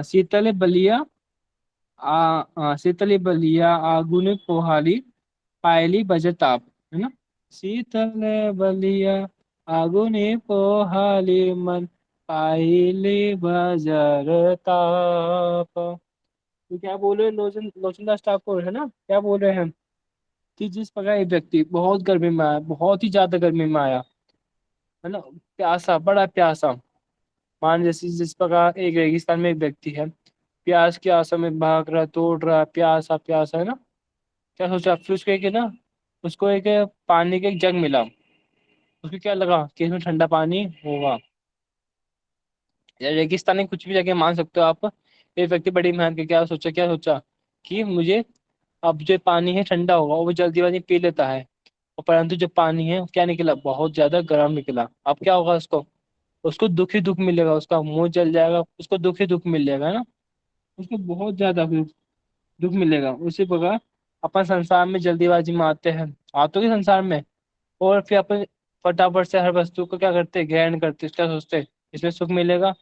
शीतल बलिया शीतल बलिया आगुन पोहाली पायली बजताप, है ना। शीतल बलिया आगुन पोहाली मन पायली बजर ताप। तो क्या बोल रहे हैं लोचनदास ठाकुर, है ना, क्या बोल रहे हैं कि जिस प्रकार एक व्यक्ति बहुत गर्मी में आया, बहुत ही ज्यादा गर्मी में आया, है ना, प्यासा, बड़ा प्यासा, मान जैसे जिस प्रकार एक रेगिस्तान में एक व्यक्ति है, प्यास की आशा में भाग रहा, तोड़ रहा, प्यासा प्यासा, है ना। क्या सोचा फिर उसको, एक है ना, उसको एक पानी का एक जग मिला। उसको क्या लगा कि इसमें ठंडा पानी होगा। या रेगिस्तान में कुछ भी जगह मान सकते हो आप। एक व्यक्ति बड़ी मेहनत के क्या सोचा कि मुझे अब जो पानी है ठंडा होगा, वो जल्दी जल्दी पी लेता है। और परंतु जो पानी है क्या निकला, बहुत ज्यादा गर्म निकला। अब क्या होगा उसको, उसको दुख ही दुख मिलेगा, उसका मुंह जल जाएगा, उसको दुख ही दुख मिल जाएगा, है ना। उसको बहुत ज्यादा दुख मिलेगा। उसी प्रकार अपन संसार में जल्दीबाजी में आते हैं, आते के संसार में, और फिर अपन फटाफट से हर वस्तु को क्या करते हैं, ग्रहण करते हैं। क्या सोचते हैं, इसमें सुख मिलेगा,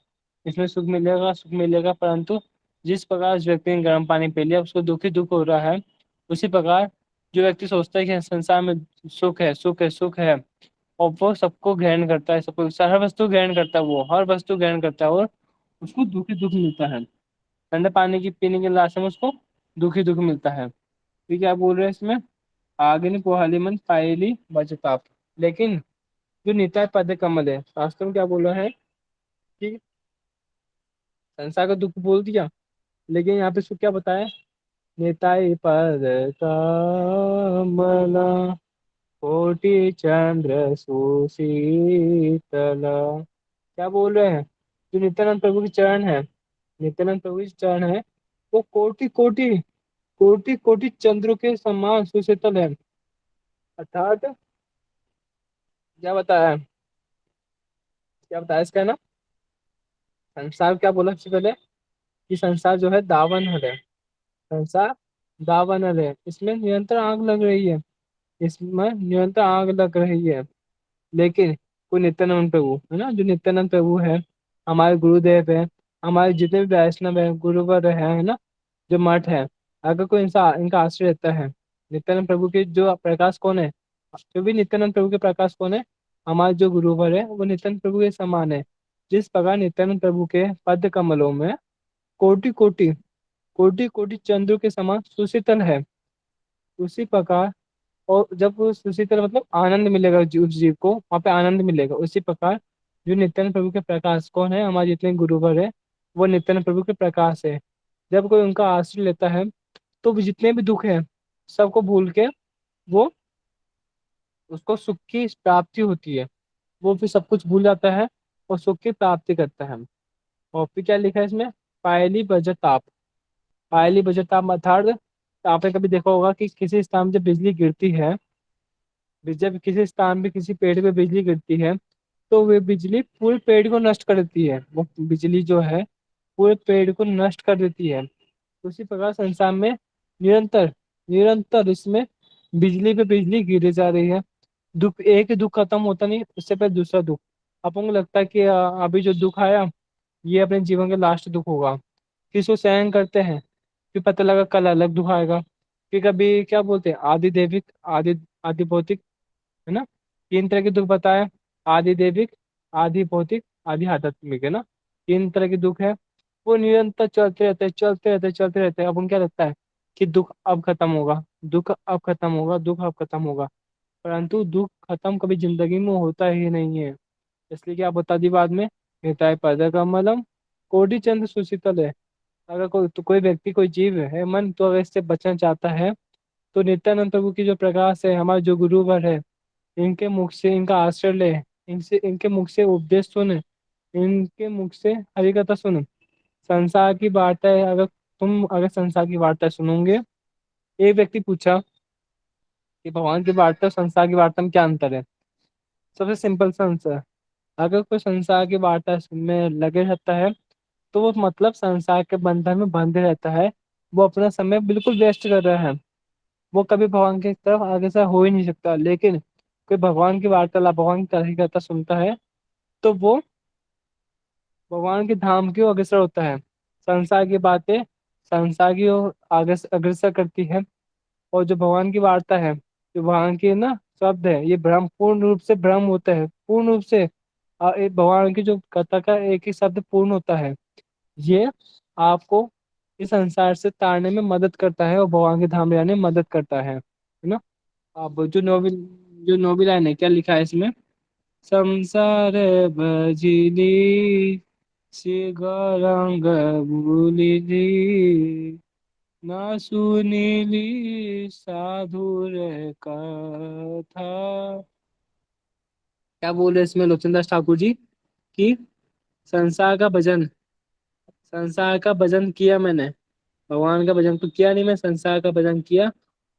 इसमें सुख मिलेगा, सुख मिलेगा, परंतु जिस प्रकार उस व्यक्ति ने गर्म पानी पी लिया उसको दुख ही दुख हो रहा है। उसी प्रकार जो व्यक्ति सोचता है कि संसार में सुख है, सुख है, सुख है, और वो सबको ग्रहण करता है, सबको हर वस्तु ग्रहण करता है, वो हर वस्तु ग्रहण करता है, और उसको दुख ही दुख मिलता है। ठंडे पानी की पीने के लाश में उसको दुख ही दुख मिलता है। तो क्या बोल रहे हैं इसमें, आगे नहीं पोहाली मन पायली बचताप। लेकिन जो निताय पद कमल है, शास्त्र में क्या बोला है कि संसार का दुख बोल दिया, लेकिन यहाँ पे इसको क्या बताया, निताय पद कमला कोटि चंद्र सुशीतला। क्या बोल रहे हैं, जो नित्यानंद प्रभु के चरण है, नित्यानंद प्रभु के चरण है, वो कोटि कोटि कोटि कोटि चंद्रों के समान सुशीतल है। अर्थात क्या बताया, क्या बताया इसका ना, संसार क्या बोला सबसे पहले कि संसार जो है दावानल है, संसार दावानल है, इसमें निरंतर आग लग रही है, इसमें निरंतर आग लग रही है। लेकिन कोई नित्यानंद प्रभु है ना, जो नित्यानंद प्रभु है, हमारे गुरुदेव है, हमारे जितने भी वैष्णव है, गुरुवर है ना, जो मठ है, अगर कोई इंसान इनका आश्रय रहता है, नित्यानंद प्रभु के जो प्रकाश कौन है, जो भी नित्यानंद प्रभु के प्रकाश कौन है, हमारे जो गुरुवर है वो नित्यानंद प्रभु के समान है। जिस प्रकार नित्यानंद प्रभु के पद कमलों में कोटि कोटि कोटि कोटि चंद्र के समान सुशीतल है, उसी प्रकार, और जब वो सुशीतल मतलब आनंद मिलेगा उस जीव को, वहाँ पे आनंद मिलेगा, उसी प्रकार जो नित्यानंद प्रभु के प्रकाश कौन है, हमारे जितने गुरुवर है वो नित्यानंद प्रभु के प्रकाश है। जब कोई उनका आश्रय लेता है तो वो जितने भी दुख हैं सबको भूल के वो उसको सुख की प्राप्ति होती है, वो फिर सब कुछ भूल जाता है और सुख की प्राप्ति करता है। और फिर क्या लिखा है इसमें, पायली बजट ताप, पायली बजट ताप अर्थात आपने कभी देखा होगा कि किसी स्थान में जब बिजली गिरती है, जब किसी स्थान पे किसी पेड़ पे बिजली गिरती है तो वे बिजली पूरे पेड़ को नष्ट कर देती है, वो बिजली जो है पूरे पेड़ को नष्ट कर देती है। उसी प्रकार संसार में निरंतर निरंतर इसमें बिजली पे बिजली गिरे जा रही है। दुख, एक ही दुख खत्म होता नहीं, उससे पहले दूसरा दुख। अपन को लगता है कि अभी जो दुख आया ये अपने जीवन का लास्ट दुख होगा, फिर इसको सहन करते हैं, फिर पता लगा कल अलग दुख आएगा। फिर कभी क्या बोलते हैं, आदि दैविक, आदि आदि भौतिक, है ना, तीन तरह के दुख बताए, आदि दैविक, आदि भौतिक, आदि आध्यात्मिक, है ना, तीन तरह के दुख है। वो निरंतर चलते रहते हैं, चलते रहते हैं, चलते रहते हैं। अपन क्या लगता है कि दुख अब खत्म होगा, दुख अब खत्म होगा, दुख अब खत्म होगा, परंतु दुख खत्म कभी जिंदगी में होता ही नहीं है। इसलिए क्या बता दी बाद में, हिताय पद कमलम कोटि चंद्र सुशीतल है। अगर कोई व्यक्ति, कोई जीव है मन, तो अगर इससे बचना चाहता है तो नित्यानंद प्रभु की जो प्रकाश है, हमारे जो गुरुवर है, इनके मुख से इनका आश्रय ले, इनसे इनके मुख से उपदेश सुन, इनके मुख से हरि कथा सुन। संसार की वार्ता है, अगर संसार की वार्ता सुनोगे। एक व्यक्ति पूछा कि भगवान की वार्ता और संसार की वार्ता में क्या अंतर है। सबसे सिंपल सा आंसर, अगर कोई संसार की वार्ता में लगे रहता है तो वो मतलब संसार के बंधन में बंधे रहता है, वो अपना समय बिल्कुल वेस्ट कर रहा है, वो कभी भगवान की तरफ आगे से हो ही नहीं सकता। लेकिन कोई भगवान की वार्तालाप, भगवान की कथा कथा सुनता है तो वो भगवान के धाम की ओर अग्रसर होता है। संसार की बातें संसार की ओर आगे अग्रसर करती है, और जो भगवान की वार्ता है, जो भगवान की ना शब्द है, ये भ्रम, पूर्ण रूप से भ्रम होता है, पूर्ण रूप से एक भगवान की जो कथा का एक ही शब्द पूर्ण होता है, ये आपको इस संसार से तारने में मदद करता है और भगवान के धाम ले जाने में मदद करता है ना। अब जो नोबल लाइन है, क्या लिखा है इसमें, संसार भजिली श्री गौरंग भूलिली, ना सुनीली साधुर कथा। क्या बोल रहे हैं इसमें लोचन दास ठाकुर जी कि संसार का भजन, संसार का भजन किया मैंने, भगवान का भजन तो किया नहीं, मैं संसार का भजन किया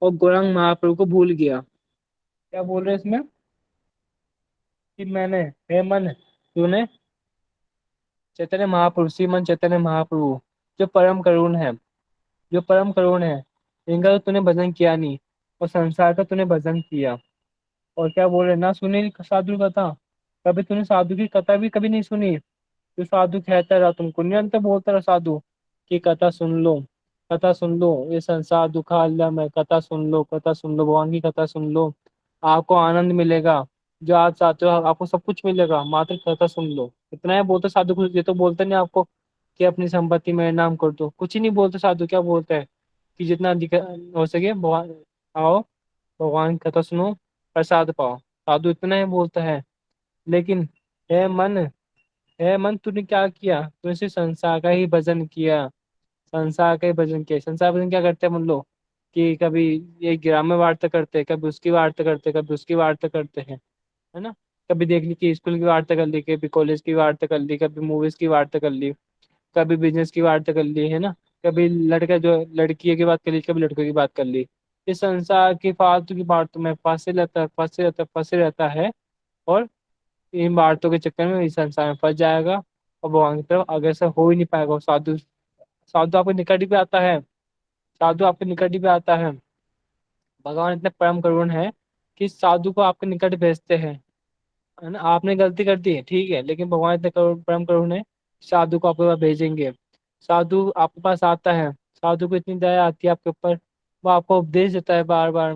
और गौरांग महाप्रभु को भूल गया। क्या बोल रहे हैं इसमें कि मैंने, हे मन, तूने चैतन्य महाप्रभु, श्रीमन चैतन्य महाप्रभु जो परम करुण है, जो परम करुण है, इनका तो तूने भजन किया नहीं, और संसार का तूने भजन किया। और क्या बोल रहे, ना सुनी साधु कथा, कभी तूने साधु की कथा भी कभी नहीं सुनी। जो साधु कहता रहा तुमको, निरंतर बोलता रहा साधु कि कथा सुन लो, कथा सुन लो, ये संसार दुखालय है, कथा सुन लो, कथा सुन लो, भगवान की कथा सुन लो, आपको आनंद मिलेगा, जो आप चाहते हो आपको सब कुछ मिलेगा, मात्र कथा सुन लो। इतना है बोलते साधु, कुछ ये तो बोलते नहीं आपको कि अपनी संपत्ति मेरे नाम कर दो, कुछ ही नहीं बोलते साधु। क्या बोलते हैं कि जितना हो सके भगवान आओ, भगवान की कथा सुनो, प्रसाद पाओ, साधु इतना ही बोलता है। लेकिन हे मन, हे मन, तूने क्या किया, तूने सिर्फ संसार का ही भजन किया, संसार का ही भजन किया। संसार भजन क्या करते हैं हम लोग कि कभी ये ग्राम्य वार्ता करते हैं, कभी उसकी वार्ता करते हैं, कभी उसकी वार्ता करते हैं, है ना। कभी देख ली कि स्कूल की वार्ता कर ली, कभी कॉलेज की वार्ता कर ली, कभी मूवीज की वार्ता कर ली, कभी बिजनेस की वार्ता कर ली, है ना। कभी लड़का जो लड़की की बात कर ली, कभी लड़कों की बात कर ली। इस संसार की फालतू की बातों में फंसे रहता है, फंसे रहता है, फंसे रहता है, और इन बातों के चक्कर में इस संसार में फंस जाएगा और भगवान की तरफ अग्रसर हो ही नहीं पाएगा। और साधु, साधु आपके निकट ही पे आता है, साधु आपके निकट ही पे आता है। भगवान इतने परम करुण है कि साधु को आपके निकट भेजते हैं, है ना। आपने गलती कर दी है ठीक है, लेकिन भगवान इतने परम करुण है, साधु को आपके पास भेजेंगे। साधु आपके पास आता है, साधु को इतनी दया आती है आपके ऊपर, वो आपको उपदेश देता है बार बार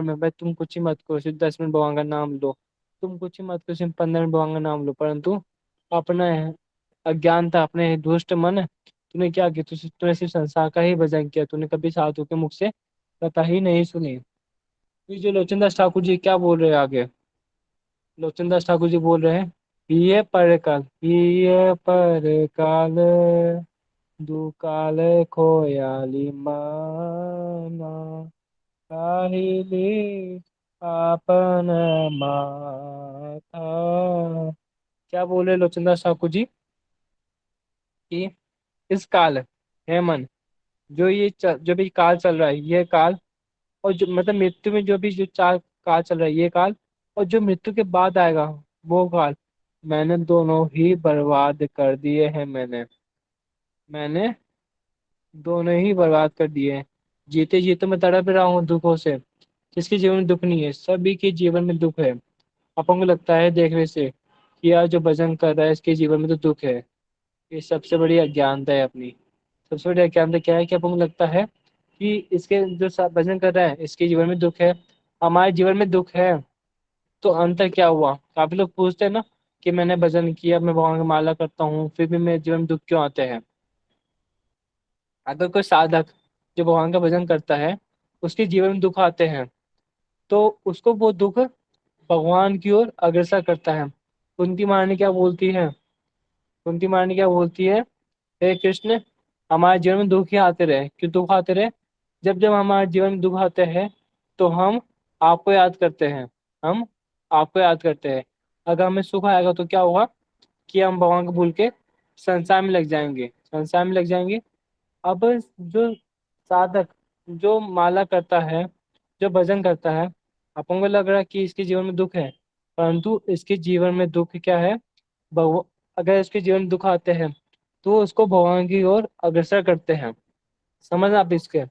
में, भाई तुम कुछ ही मत करो, सिर्फ 10 मिनट भगवान का नाम लो, तुम कुछ ही मत करो, सिर्फ 15 मिनट भगवान का नाम लो, परंतु अपना अज्ञानता, अपने दुष्ट मन, तूने क्या किया, तूने सिर्फ संसार का ही भजन किया, तूने कभी साधु के मुख से कथा ही नहीं सुनी। ये जो लोचन दास ठाकुर जी क्या बोल रहे हैं आगे, लोचन दास ठाकुर जी बोल रहे हैं, ये पर काल दुकाल खोयाली माना, काहिले आपन माथा। क्या बोल रहे लोचन दास ठाकुर जी कि इस काल है मन, जो भी काल चल रहा है ये काल, और जो मतलब मृत्यु में जो भी जो चार काल चल रहा है ये काल, और जो मृत्यु के बाद आएगा वो काल, मैंने दोनों ही बर्बाद कर दिए हैं। मैंने दोनों ही बर्बाद कर दिए हैं। जीते जीते मैं तड़प रहा हूँ दुखों से। किसके जीवन में दुख नहीं है? सभी के जीवन में दुख है। अपन को लगता है देखने से कि यार जो भजन कर रहा है इसके जीवन में तो दुख है। ये सबसे बड़ी अज्ञानता है अपनी। सबसे बड़ी अज्ञानता क्या है कि अपन को लगता है कि इसके जो भजन कर रहा है इसके जीवन में दुख है, हमारे जीवन में दुख है। तो अंतर क्या हुआ? काफी लोग पूछते हैं ना कि मैंने भजन किया, मैं भगवान की माला करता हूँ, फिर भी मेरे जीवन में दुख क्यों आते हैं? अगर कोई साधक जो भगवान का भजन करता है उसके जीवन में दुख आते हैं, तो उसको वो दुख भगवान की ओर अग्रसर करता है। कुंती महारानी क्या बोलती है? कुंती महारानी क्या बोलती है? हे कृष्ण, हमारे जीवन में दुख ही आते रहे। क्यों दुख आते रहे? जब जब हमारे जीवन में दुख आते हैं तो हम आपको याद करते हैं। हम आपको याद करते हैं। अगर हमें सुख आएगा तो क्या होगा कि हम भगवान को भूल के संसार में लग जाएंगे, संसार में लग जाएंगे। अब जो साधक जो माला करता है, जो भजन करता है, अपन को लग रहा है कि इसके जीवन में दुख है, परंतु इसके जीवन में दुख क्या है? भगव अगर इसके जीवन में दुख आते हैं तो उसको भगवान की ओर अग्रसर करते हैं। समझ आप इसके,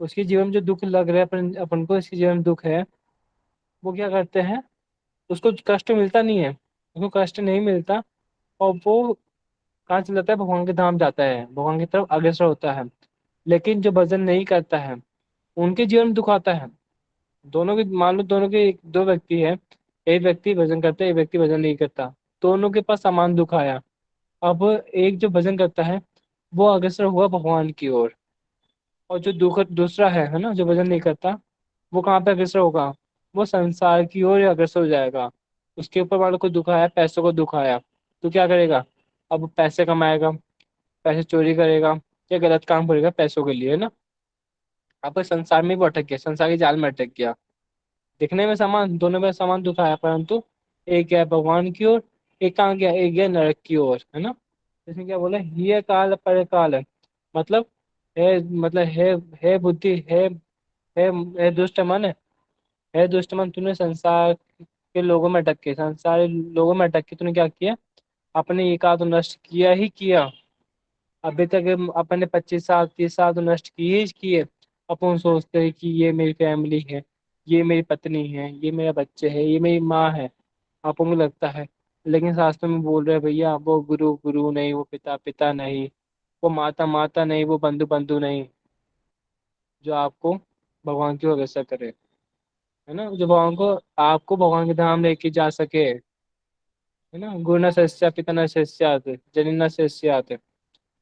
उसके जीवन में जो दुख लग रहा है अपन अपन को, इसके जीवन में दुख है, वो क्या करते हैं? उसको कष्ट मिलता नहीं है, उसको कष्ट नहीं मिलता, और वो कहाँ चला जाता है? भगवान के धाम जाता है, भगवान की तरफ अग्रसर होता है। लेकिन जो भजन नहीं करता है उनके जीवन में दुख आता है। दोनों के मान लो, दोनों के दो व्यक्ति है, एक व्यक्ति भजन करता है, एक व्यक्ति भजन नहीं करता, दोनों के पास समान दुख आया। अब एक जो भजन करता है वो अग्रसर हुआ भगवान की ओर, और जो दुख दूसरा है ना, जो भजन नहीं करता, वो कहाँ पे अग्रसर होगा? वो संसार की ओर ही अग्रसर हो जाएगा। उसके ऊपर वालों को दुख आया, पैसों को दुख आया, तो क्या करेगा? अब पैसे कमाएगा, पैसे चोरी करेगा, या गलत काम करेगा पैसों के लिए, है ना। अब संसार में भी अटक गया, संसार के जाल में अटक गया। दिखने में समान, दोनों में समान दुख आया, परंतु एक गया भगवान की ओर, एक कहाँ गया? एक गया नरक की ओर, है ना। इसमें क्या बोला? ये काल पर काल है, मतलब मतलब है बुद्धि है दुष्ट मन, है दुष्ट मन, तूने संसार के लोगों में अटक के, संसारी लोगों में अटक के तूने क्या किया? अपने ये काल तो नष्ट किया ही किया। अभी तक अपने 25 साल 30 साल तो नष्ट किए ही किए। अपन सोचते हैं कि ये मेरी फैमिली है, ये मेरी पत्नी है, ये मेरा बच्चे है, ये मेरी माँ है, अपन को लगता है। लेकिन शास्त्र में बोल रहे हैं भैया, वो गुरु गुरु नहीं, वो पिता पिता नहीं, वो माता माता नहीं, वो बंधु बंधु नहीं, जो आपको भगवान की ओर अग्रसर करे, है ना, जो भगवान को, आपको भगवान के धाम लेके जा सके, है ना। गुरु न शिष्या पिता न शिष्यात्, जनि न शिष्यात्।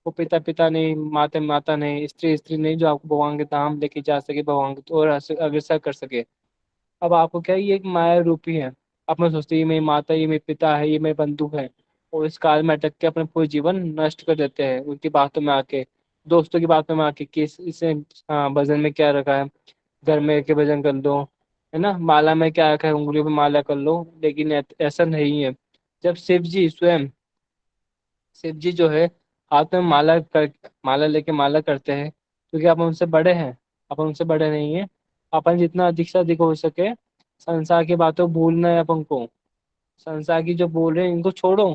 वो पिता पिता नहीं, माता माता नहीं, स्त्री स्त्री नहीं, जो आपको भगवान के धाम लेके जा सके, भगवान की ओर अग्रसर कर सके। अब आपको क्या है, ये एक माया रूपी है। अपने सोचते हैं, ये मेरी माता, ये मेरे पिता है, ये मेरे बंधु है, और इस काल में अटक के अपने पूरे जीवन नष्ट कर देते हैं उनकी बातों में आके, दोस्तों की बातों में आके कि इसे, हाँ भजन में क्या रखा है, घर में के भजन कर लो, है ना, माला में क्या रखा है, उंगलियों में माला कर लो। लेकिन ऐसा नहीं है। जब शिव जी स्वयं, शिव जी जो है हाथ में माला लेके माला करते हैं, क्योंकि अपन उनसे बड़े हैं, अपन उनसे बड़े नहीं है। अपन जितना अधिक से अधिक हो सके संसार की बातों भूलना है अपन को। संसार की जो बोल रहे हैं इनको छोड़ो,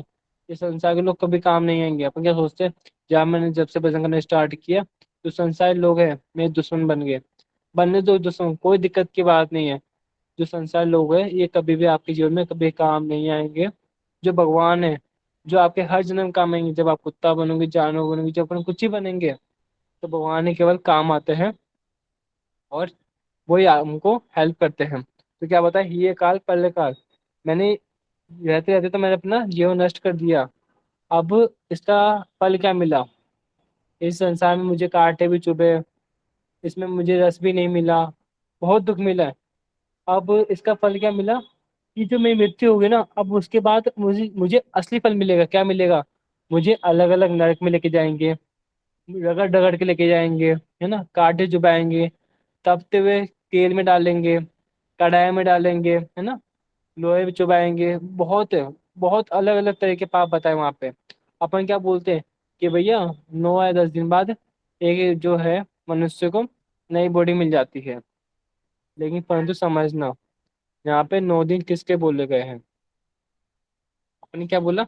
ये संसार के लोग कभी काम नहीं आएंगे। अपन क्या सोचते हैं, जब मैंने जब से भजन करना स्टार्ट किया तो संसारी लोग हैं मेरे दुश्मन बन गए। बनने दो दुश्मन, कोई दिक्कत की बात नहीं है। जो संसार लोग हैं ये कभी भी आपके जीवन में कभी काम नहीं आएंगे। जो भगवान है, जो आपके हर जन्म काम आएंगे, जब आप कुत्ता बनोगे, जानवर बनोगे, जब अपन कुछ ही बनेंगे, तो भगवान ही केवल काम आते हैं और वही हमको हेल्प करते हैं। तो क्या बताए, ये काल पहले काल, मैंने रहते रहते तो मैंने अपना जीवन नष्ट कर दिया। अब इसका फल क्या मिला, इस संसार में मुझे कांटे भी चुभे, इसमें मुझे रस भी नहीं मिला, बहुत दुख मिला है। अब इसका फल क्या मिला कि जो मेरी मृत्यु होगी ना, अब उसके बाद मुझे मुझे असली फल मिलेगा। क्या मिलेगा, मुझे अलग अलग नरक में लेके जाएंगे, रगड़ रगड़ के लेके जाएंगे, है ना, कांटे चुभाएंगे, तपते हुए तेल में डालेंगे, कढ़ाई में डालेंगे, है ना, लोहे में चुभाएंगे, बहुत बहुत अलग अलग तरह के पाप बताए वहां पे। अपन क्या बोलते हैं कि भैया 9 या 10 दिन बाद एक जो है मनुष्य को नई बॉडी मिल जाती है। लेकिन परंतु समझना, यहाँ पे 9 दिन किसके बोले गए हैं। अपन क्या बोला,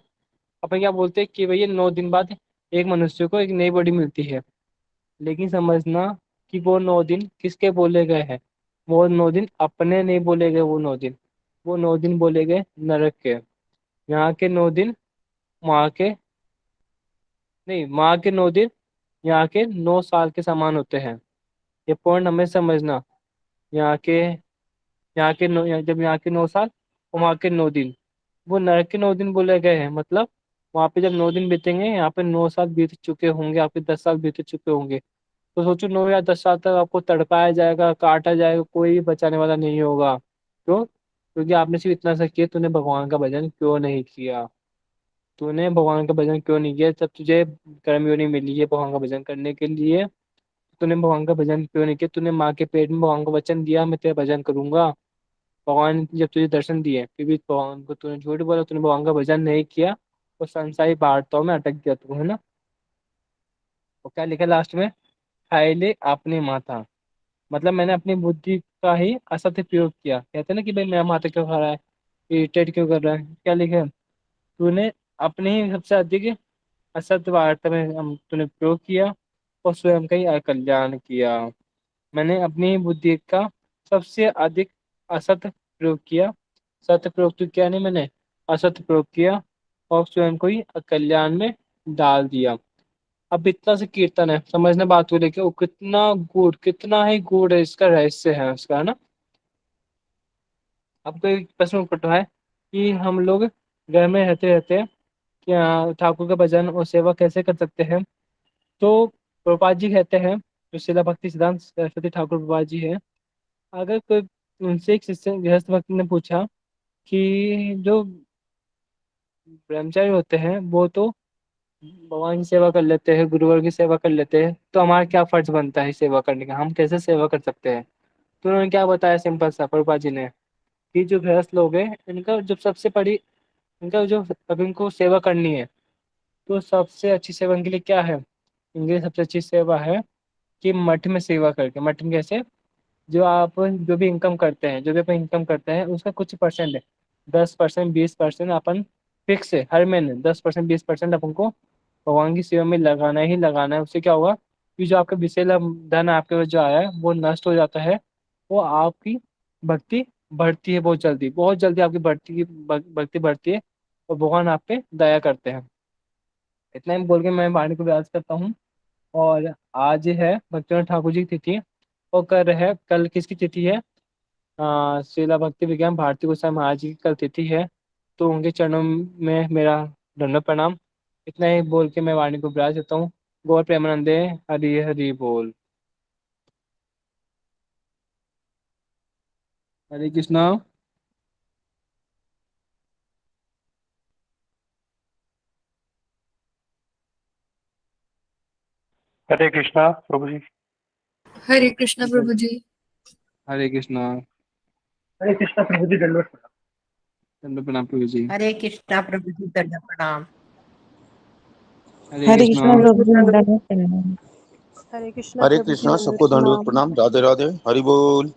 अपन क्या बोलते हैं कि भैया 9 दिन बाद एक मनुष्य को एक नई बॉडी मिलती है। लेकिन समझना कि वो 9 दिन किसके बोले गए हैं। वो 9 दिन अपने नहीं बोले गए, वो 9 दिन बोले गए नरक के। यहाँ के 9 दिन वहाँ के नहीं, वहाँ के 9 दिन यहाँ के 9 साल के समान होते हैं। ये पॉइंट हमें समझना। यहाँ के जब यहाँ के 9 साल और वहाँ के 9 दिन, वो नरक के 9 दिन बोले गए हैं। मतलब वहाँ पे जब 9 दिन बीतेंगे, यहाँ पे 9 साल बीत चुके होंगे, आपके 10 साल बीत चुके होंगे। तो सोचो 9 या 10 साल तक आपको तड़पाया जाएगा, काटा जाएगा, कोई भी बचाने वाला नहीं होगा। क्यों? क्योंकि आपने सिर्फ इतना सा किया, तूने भगवान का भजन क्यों नहीं किया। तूने भगवान का भजन क्यों नहीं किया, जब तुझे कर्मयोनि मिली है भगवान का भजन करने के लिए, तूने भगवान का भजन क्यों नहीं किया। तूने माँ के पेट में भगवान को वचन दिया मैं तेरा भजन करूंगा। भगवान ने जब तुझे दर्शन दिए फिर भी भगवान को तूने झूठ बोला, तूने भगवान का भजन नहीं किया, और संसारी वार्ताओं में अटक गया तू, है ना। और क्या लिखा लास्ट में, खाए ले आपने माथा। मतलब मैंने अपनी बुद्धि का ही असत्य प्रयोग किया। कहते हैं ना कि भाई मेरा माथा क्यों खा रहा है, इरिटेट क्यों कर रहा है, क्या लिखा है, तूने अपने ही सबसे अधिक असत्य वार्ता में हम तूने प्रयोग किया और स्वयं का ही अकल्याण किया। मैंने अपनी बुद्धि का सबसे अधिक असत प्रयोग किया। सत्य प्रयोग तो किया नहीं मैंने, असत प्रयोग किया और स्वयं को ही अकल्याण में डाल दिया। अब इतना से कीर्तन है, समझना बात को लेके, वो कितना गूढ़, कितना ही गूढ़ है इसका रहस्य है उसका, है ना। अब कोई प्रश्न उठा है कि हम लोग घर में रहते रहते क्या ठाकुर का भजन और सेवा कैसे कर सकते हैं। तो प्रभुपाद जी कहते हैं, जो शिला भक्ति सिद्धांत सरस्वती ठाकुर प्रभुपाद जी है, अगर कोई उनसे एक शिष्य गृहस्थ भक्त ने पूछा कि जो ब्रह्मचारी होते हैं वो तो भगवान की सेवा कर लेते हैं, गुरुवर की सेवा कर लेते हैं, तो हमारा क्या फर्ज बनता है सेवा करने का, हम कैसे सेवा कर सकते हैं। तो उन्होंने क्या बताया, सिंपल सा, प्रभुपाद जी ने, कि जो गृहस्थ लोग हैं इनका जो सबसे बड़ी, इनका जो, अगर इनको सेवा करनी है तो सबसे अच्छी सेवा इनके लिए क्या है, इनके लिए सबसे अच्छी सेवा है कि मठ में सेवा करके। मठ में कैसे, जो आप जो भी इनकम करते हैं, जो भी अपन इनकम करते हैं उसका कुछ परसेंट है, 10% 20% अपन फिक्स है हर महीने, 10% 20% अपन को भगवान की सेवा में लगाना ही लगाना है। उससे क्या होगा कि जो आपका विषैला धन आपके पास जो आया है वो नष्ट हो जाता है, वो आपकी भक्ति बढ़ती है, बहुत जल्दी, बहुत जल्दी आपकी भक्ति बढ़ती है और भगवान आप पे दया करते हैं। इतना ही बोल के मैं वाणी को व्यास करता हूँ। और आज है भक्तिनाथ ठाकुर जी की तिथि, और कल किसकी तिथि है, श्रीला भक्ति विज्ञान भारती गोस्वामी महाराज जी की कल तिथि है। तो उनके चरणों में मेरा दंडवत प्रणाम। इतना ही बोल के मैं वाणी को विराज देता हूँ। गौर प्रेमानंदे, हरि हरि बोल। हरे कृष्णा। हरे कृष्णा प्रभु जी। हरे कृष्णा प्रभु जी। हरे कृष्णा। हरे कृष्णा प्रभु जी, दंडवत प्रणाम। दंडवत प्रणाम प्रभु जी। हरे कृष्णा प्रभु जी, दंडवत प्रणाम। हरे हरे कृष्णा। कृष्णा प्रभु जी, दंडवत प्रणाम। हरे कृष्णा हरे प्रभु जी, कृष्णा, दंडवत सबको दंडवत प्रणाम। प्रणाम। राधे राधे, हरि बोल।